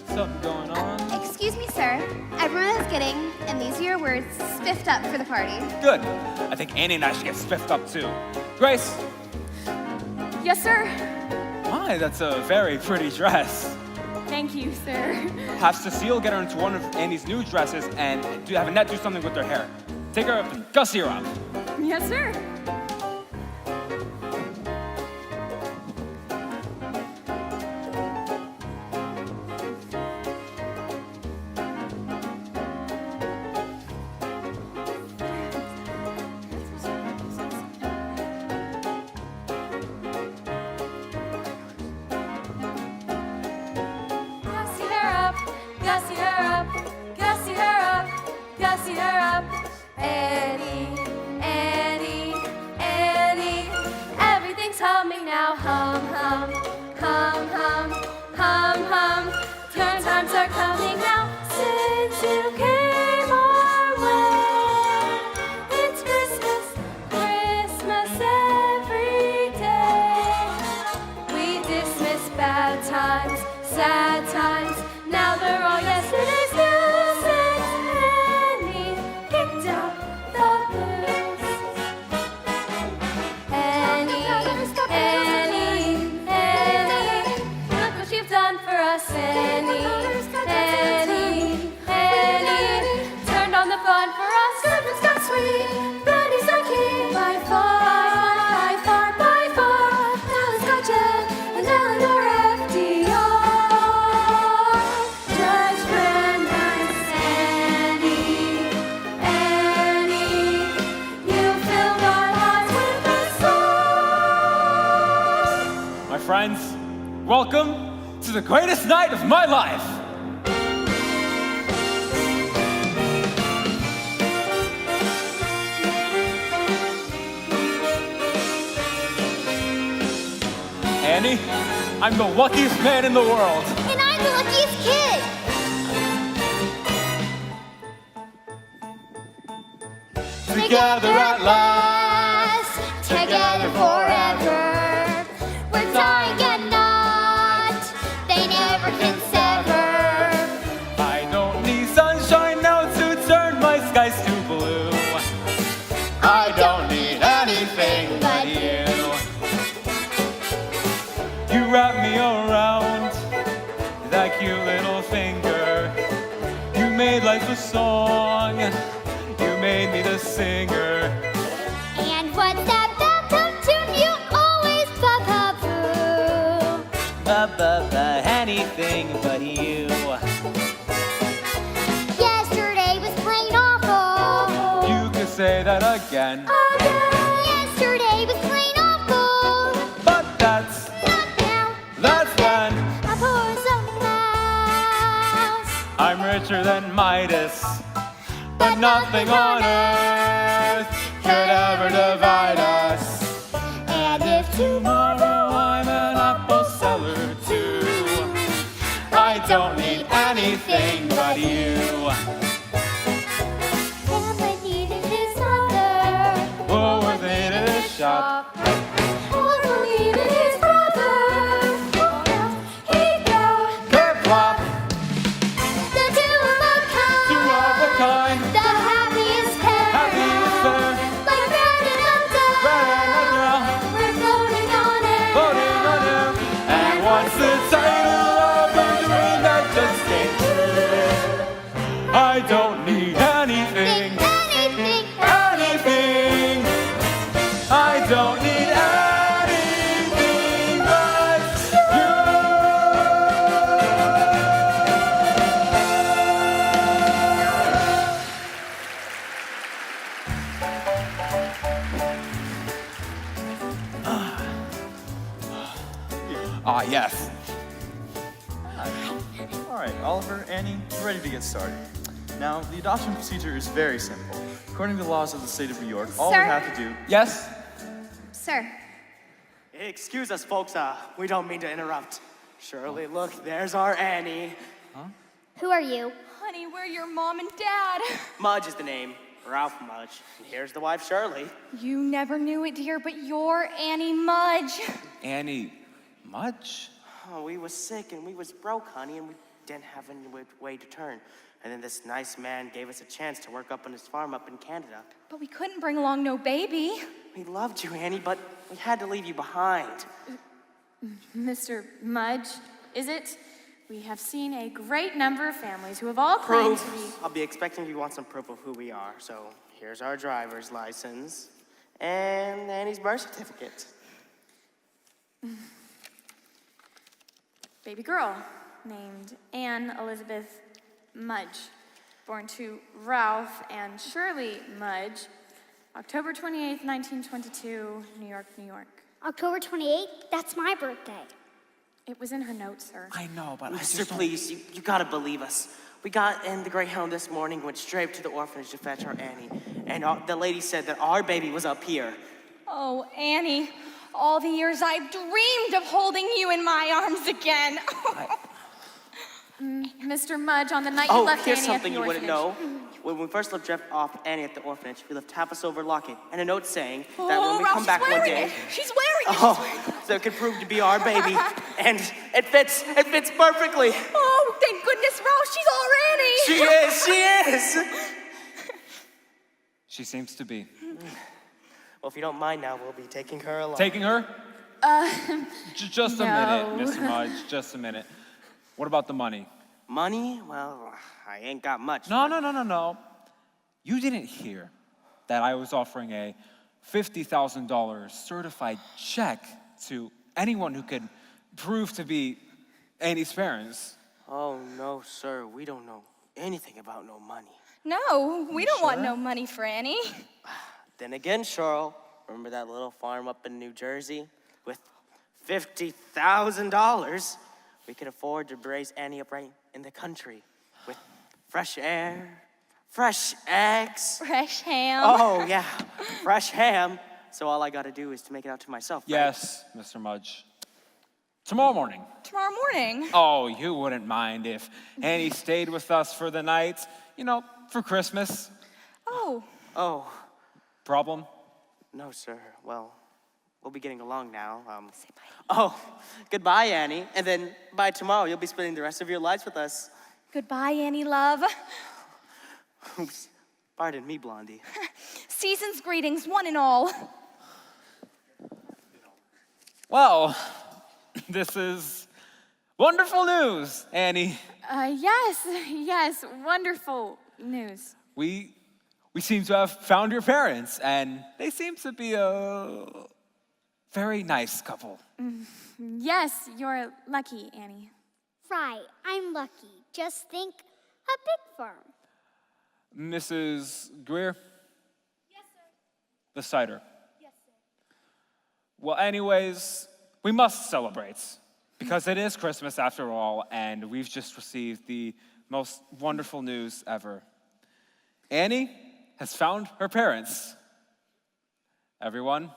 Something going on? Excuse me, sir. Everyone is getting, and these are your words, spiffed up for the party. Good. I think Annie and I should get spiffed up too. Grace, Yes, sir. my, that's a very pretty dress. Thank you, sir. Have Cecile get her into one of Annie's new dresses and have Annette do something with her hair. Take her up and gussy her up. Yes, sir. Gussy her up, gussy her up, gussy her up, gussy her up. Annie, Annie, coming now since you came our way. It's Christmas, Christmas every day. We dismiss bad times, sad times. Now they're all yesterday's news. And Annie kicked out the blues. Annie, Annie, Annie, look what you've done for us, Annie. Annie, Annie, turned on the fun for us. Goodness, that's sweet, but he's not king by far, by far, by far. Now he's got Jen and Eleanor FDR. Judge Brandeis, Annie, Annie, you filled our hearts with a song. My friends, welcome to the greatest night of my life. Annie, I'm the luckiest man in the world. And I'm the luckiest kid. Together at last, together forever. We're tying a knot they never can sever. I don't need sunshine now to turn my skies to blue. I don't need anything but you. You wrap me around that cute little finger. You made life a song. You made me the singer. And what's that bathtub tune you always ba-ba-boo? Ba-ba-ba, anything but you. Yesterday was plain awful. You could say that again. Yesterday was plain awful. But that's when I pour some glass. I'm richer than Midas, but nothing on earth could ever divide us. And if Tomorrow I'm an apple seller too. I don't need anything but you. Grandma needed his mother. Woolworth needed a shop. Uncle needed his brother. What else he got? Kerplop, The two of a kind. two of a kind. The happiest pair. Happiest pair. Like Brad and Adele. Brad and Adele. We're floating on air. Floating on air. And what's the title of a dream that just came true? I don't need anything. Anything. Anything. I don't need anything but you. Ah, yes. All right, Oliver, Annie, we're ready to get started. Now, the adoption procedure is very simple. According to the laws of the state of New York, all we Sir? have to do... Yes? Sir, Excuse us, folks. We don't mean to interrupt. Shirley, look, there's our Annie. Who are you? Honey, we're your mom and dad. Mudge is the name. Ralph Mudge. And here's the wife, Shirley. You never knew it, dear, but you're Annie Mudge. Annie Mudge? Oh, we was sick and we was broke, honey, and we didn't have any way to turn. And then this nice man gave us a chance to work up on his farm up in Canada. But we couldn't bring along no baby. We loved you, Annie, but we had to leave you behind. Mr. Mudge, is it? We have seen a great number of families who have all claimed to be... Proof. I'll be expecting you want some proof of who we are. So here's our driver's license and Annie's birth certificate. Baby girl named Anne Elizabeth Mudge, born to Ralph and Shirley Mudge, October 28th, 1922, New York, New York. October 28th? That's my birthday. It was in her notes, sir. I know, but Mister, please, you gotta believe us. We got in the Greyhound this morning, went straight to the orphanage to fetch our Annie. And the lady said that our baby was up here. Oh, Annie, all the years I've dreamed of holding you in my arms again. Mr. Mudge, on the night you Oh, left here's Annie at something the you wouldn't orphanage. know. When we first left Jeff off Annie at the orphanage, we left half a silver locket and a note saying that when Oh, we Ralph, come back she's one wearing day, it. She's wearing it. oh, so it could prove to be our baby, and it fits perfectly. Oh, thank goodness, Ralph, she's all Annie. She is. She seems to be. Well, if you don't mind now, we'll be taking her along. Taking her? Just a no. minute, Mr. Mudge, just a minute. What about the money? Money? Well, I ain't got much. No. You didn't hear that I was offering a $50,000 certified check to anyone who could prove to be Annie's parents. Oh, no, sir. We don't know anything about no money. No, we don't want no money for Annie. Then again, Cheryl, remember that little farm up in New Jersey? With $50,000, we could afford to raise Annie up right in the country with fresh air, fresh eggs. Fresh ham. Oh, yeah, fresh ham. So all I gotta do is to make it out to myself, right? Yes, Mr. Mudge. Tomorrow morning. Tomorrow morning. Oh, you wouldn't mind if Annie stayed with us for the night, for Christmas. Oh. Oh, Problem? no, sir. Well, we'll be getting along now. Oh, goodbye, Annie. And then by tomorrow, you'll be spending the rest of your lives with us. Goodbye, Annie, love. Oops. Pardon me, Blondie. Season's greetings, one and all. Well, this is wonderful news, Annie. Yes, wonderful news. We seem to have found your parents, and they seem to be a very nice couple. Yes, you're lucky, Annie. Right, I'm lucky. Just think, a big farm. Mrs. Greer? Yes, sir. The cider. Yes, sir. Well, anyways, we must celebrate because it is Christmas after all, and we've just received the most wonderful news ever. Annie has found her parents. Everyone,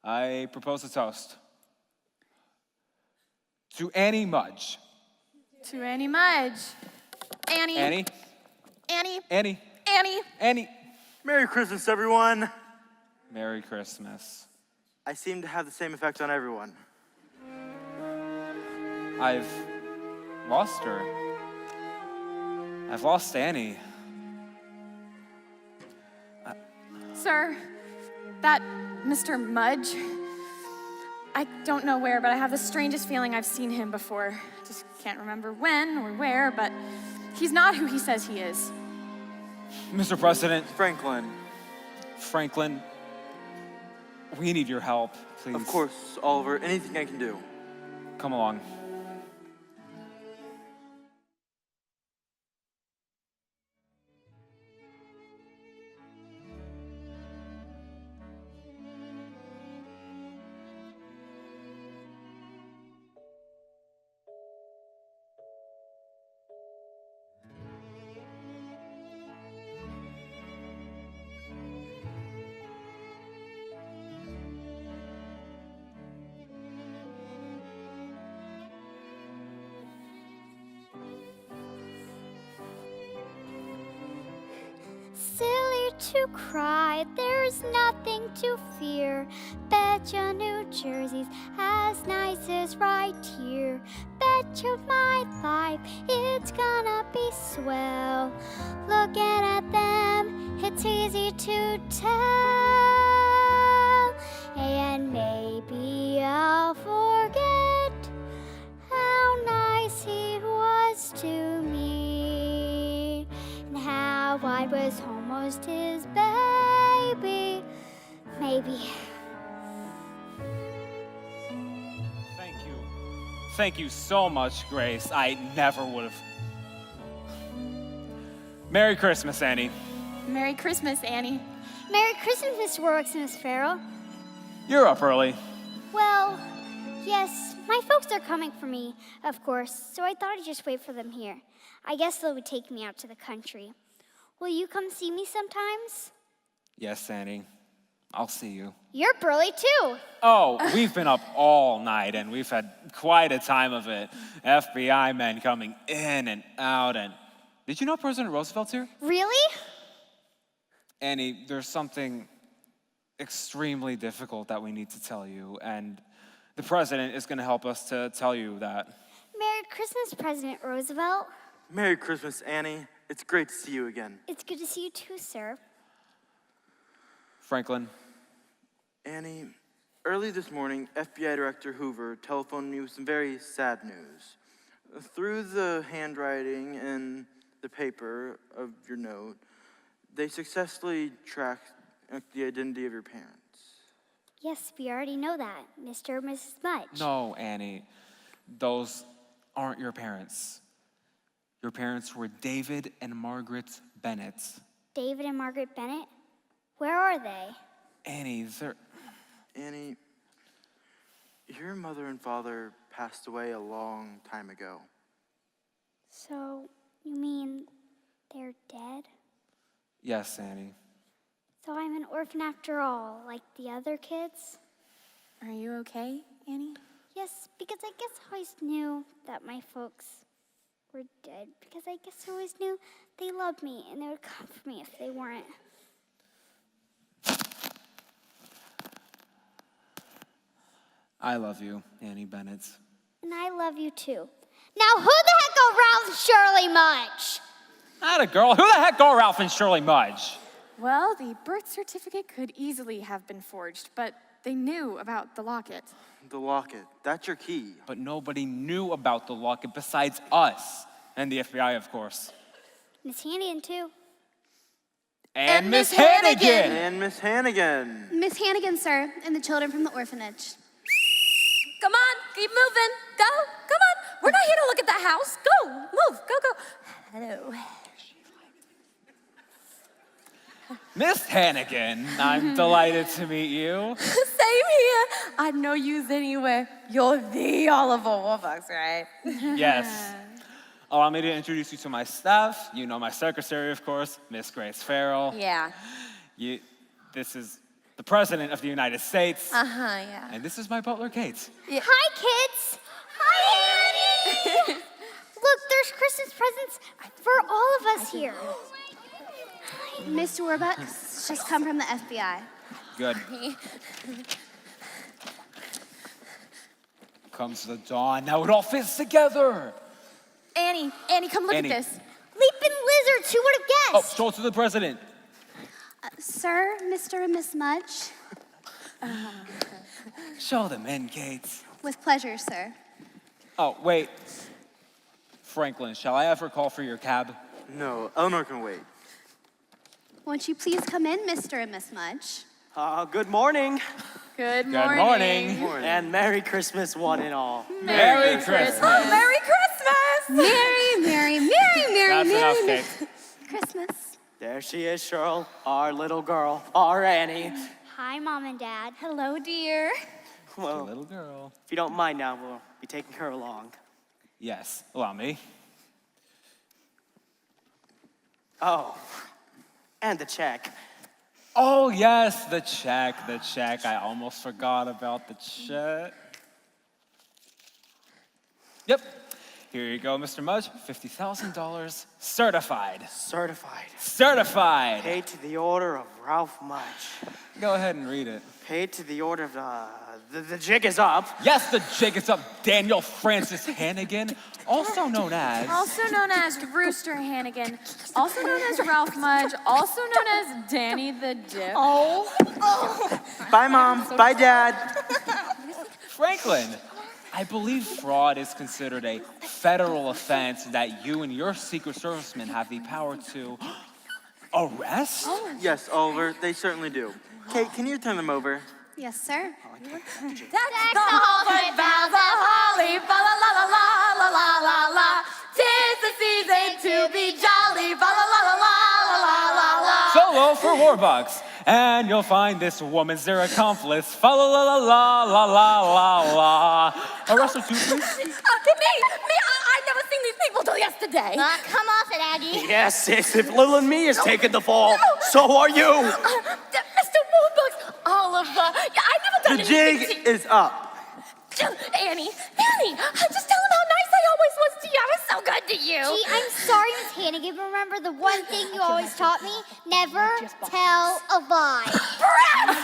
I propose a toast. To Annie Mudge. To Annie Mudge. Annie. Annie. Annie. Annie. Annie. Annie. Merry Christmas, everyone. Merry Christmas. I seem to have the same effect on everyone. I've lost her. I've lost Annie. Sir, that Mr. Mudge, I don't know where, but I have the strangest feeling I've seen him before. Just can't remember when or where, but he's not who he says he is. Mr. President. Franklin, we need your help, please. of course, Oliver, anything I can do. Come along. Silly to cry, there's nothing to fear. Betcha New Jersey's as nice as right here. Betcha my life, it's gonna be swell. Looking at them, it's easy to tell. And maybe I'll forget how nice he was to me, and how I was almost his baby. Maybe. Thank you so much, Grace. I never would have. Merry Christmas, Annie. Merry Christmas, Annie. Merry Christmas, Mr. Warwick and Miss Farrell. You're up early. Well, yes, my folks are coming for me, of course, so I thought I'd just wait for them here. I guess they would take me out to the country. Will you come see me sometimes? Yes, Annie. I'll see you. You're burly too. Oh, we've been up all night and we've had quite a time of it. FBI men coming in and out and... Did you know President Roosevelt's here? Really? Annie, there's something extremely difficult that we need to tell you, and the president is going to help us to tell you that. Merry Christmas, President Roosevelt. Merry Christmas, Annie. It's great to see you again. It's good to see you too, sir. Franklin. Annie, early this morning, FBI Director Hoover telephoned me with some very sad news. Through the handwriting and the paper of your note, they successfully tracked the identity of your parents. Yes, we already know that, Mr. and Mrs. Mudge. No, Annie. Those aren't your parents. Your parents were David and Margaret Bennett. David and Margaret Bennett? Where are they? Annie, Annie, your mother and father passed away a long time ago. So, you mean they're dead? Yes, Annie. So I'm an orphan after all, like the other kids? Are you okay, Annie? Yes, because I guess I always knew that my folks were dead. Because I guess I always knew they loved me and they would comfort me if they weren't. I love you, Annie Bennett. And I love you too. Now who the heck are Ralph and Shirley Mudge? Not a girl. Who the heck are Ralph and Shirley Mudge? Well, the birth certificate could easily have been forged, but they knew about the locket. The locket, that's your key. But nobody knew about the locket besides us. And the FBI, of course. Miss Hannigan too. And Miss Hannigan! And Miss Hannigan. Miss Hannigan, sir, and the children from the orphanage. Come on, keep moving. Go, come on. We're not here to look at that house. Go, move, go, go. Hello. Miss Hannigan, I'm delighted to meet you. Same here. I'd know yous anywhere. You're the Oliver Warbucks, right? Yes. Allow me to introduce you to my staff. You know my secretary, of course, Miss Grace Farrell. Yeah. This is the President of the United States. Yeah. And this is my butler, Kate. Yeah. Hi, kids. Hi, Annie. Look, there's Christmas presents for all of us here. Mr. Warbucks just come from the FBI. Good. Comes the dawn. Now it all fits together. Annie, come look Annie. at this. Leaping lizards, who would have Oh, guessed? show it to the president. Sir, Mr. and Miss Mudge, Show them in, Kate. with pleasure, sir. Oh, wait. Franklin, shall I have her call for your cab? No, Eleanor can wait. Won't you please come in, Mr. and Miss Mudge? Good morning. Good Good morning. And Merry Christmas, one and all. Merry Christmas. Oh, Merry Christmas! That's enough, Kate. Christmas. There she is, Cheryl, our little girl, our Annie. Hi, Mom and Dad. Hello, dear. Well, Little girl. if you don't mind now, we'll be taking her along. Yes, allow me. Oh, and the check. Oh, yes, the check. I almost forgot about the check. Yep. Here you go, Mr. Mudge. $50,000 certified. Certified. Paid to the order of Ralph Mudge. Go ahead and read it. Paid to the order of the jig is up. Yes, the jig is up. Daniel Francis Hannigan, also known as... Also known as Rooster Hannigan, also known as Ralph Mudge, also known as Danny the Dip. Bye, Mom. Bye, Dad. Franklin, I believe fraud is considered a federal offense that you and your Secret Servicemen have the power to arrest? Yes, Oliver, they certainly do. Kate, can you turn them over? Yes, sir. That's the Hollywood boughs of holly, fa la la la la la la la la. 'Tis the season to be jolly, fa la la la la la la la. Solo for Warbucks. And you'll find this woman's their accomplice. Fa la la la la la la la la. Arrest her too, please. Me, I've never seen these people till yesterday. Come off it, Aggie. Yes, sis, if Lil and me is taking the fall, so are you. Mr. Warbucks, The jig is up. Annie, just tell him how nice I always was to you. I was so good to you. Gee, I'm sorry, Miss Hannigan. Remember the one thing you always taught me? Never tell a lie. Brad!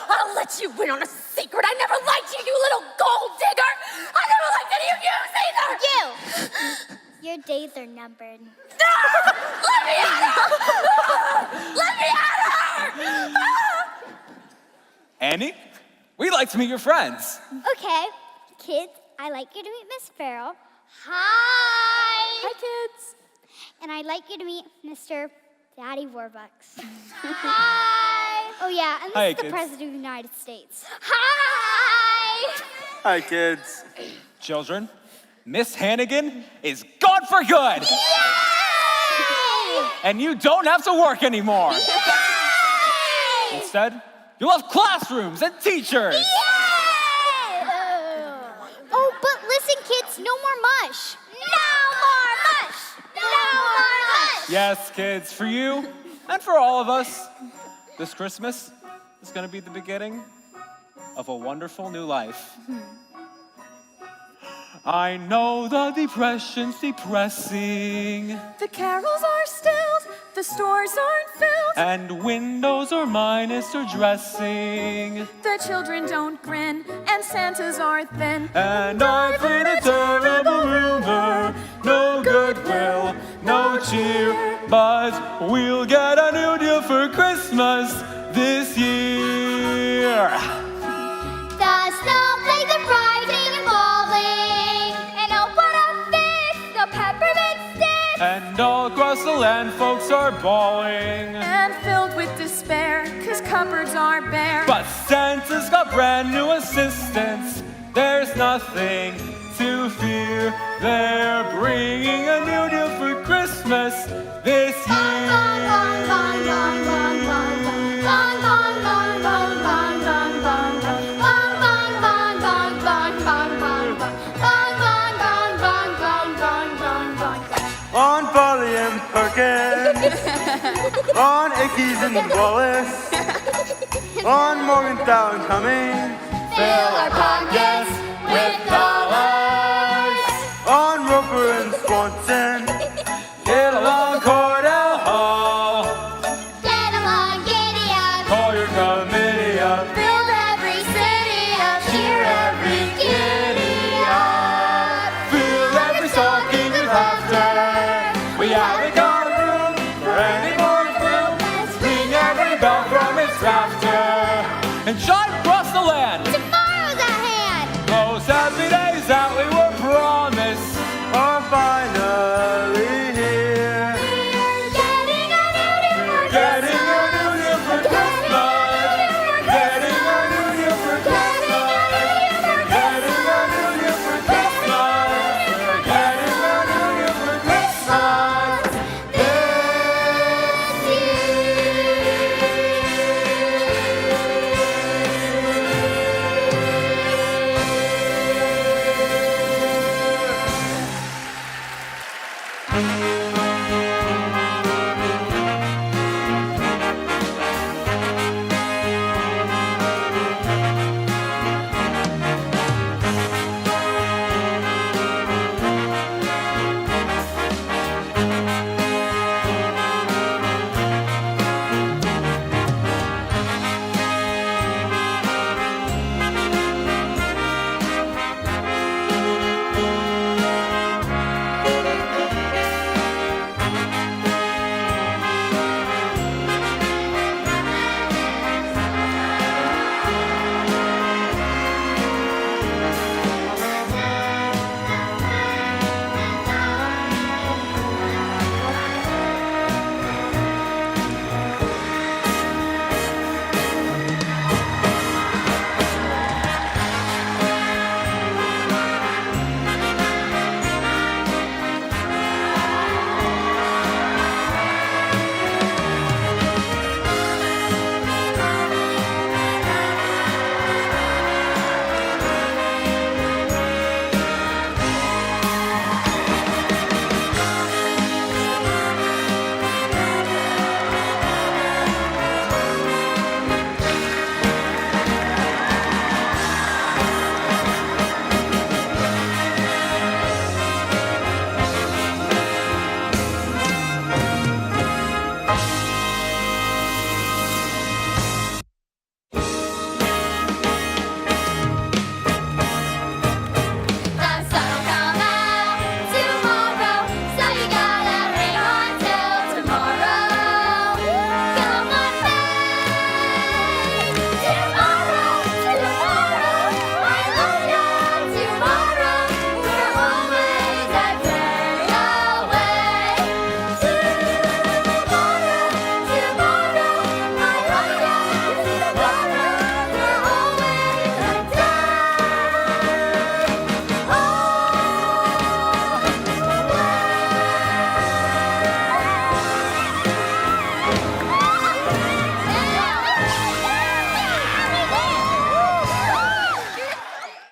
I'll let you in on a secret. I never liked you, you little gold digger. I never liked any of you either. Your days are numbered. Let me at her! Let me at her! Annie, we'd like to meet your friends. Okay, kids, I'd like you to meet Miss Farrell. Hi! Hi, kids. And I'd like you to meet Mr. Daddy Warbucks. Hi! Oh, yeah, and this Hi, is the kids. President of the United States. Hi! Hi, kids. Children, Miss Hannigan is gone for good. Yay! And you don't have to work anymore. Yay! Instead, you'll have classrooms and teachers. Yay! Oh, but listen, kids, no more mush. No more mush! No more mush! Yes, kids, for you and for all of us, this Christmas is going to be the beginning of a wonderful new life. I know the depression's depressing, The carols are stilled, the stores aren't filled, and windows are minus or dressing. the children don't grin, and Santas are thin. And I've heard a terrible rumor, no goodwill, no cheer, but we'll get a new deal for Christmas this year. The snowflakes are rising and falling, and oh, what a fist, the peppermint stick. And all across the land, folks are bawling. And filled with despair, 'cause cupboards are bare. But Santa's got brand new assistants. There's nothing to fear. They're bringing a new deal for Christmas this On Polly and Perkins. On Ickes and Wallace. On Morgenthau and Cummings. Fill our pockets with dollars. On Roper and Swanson.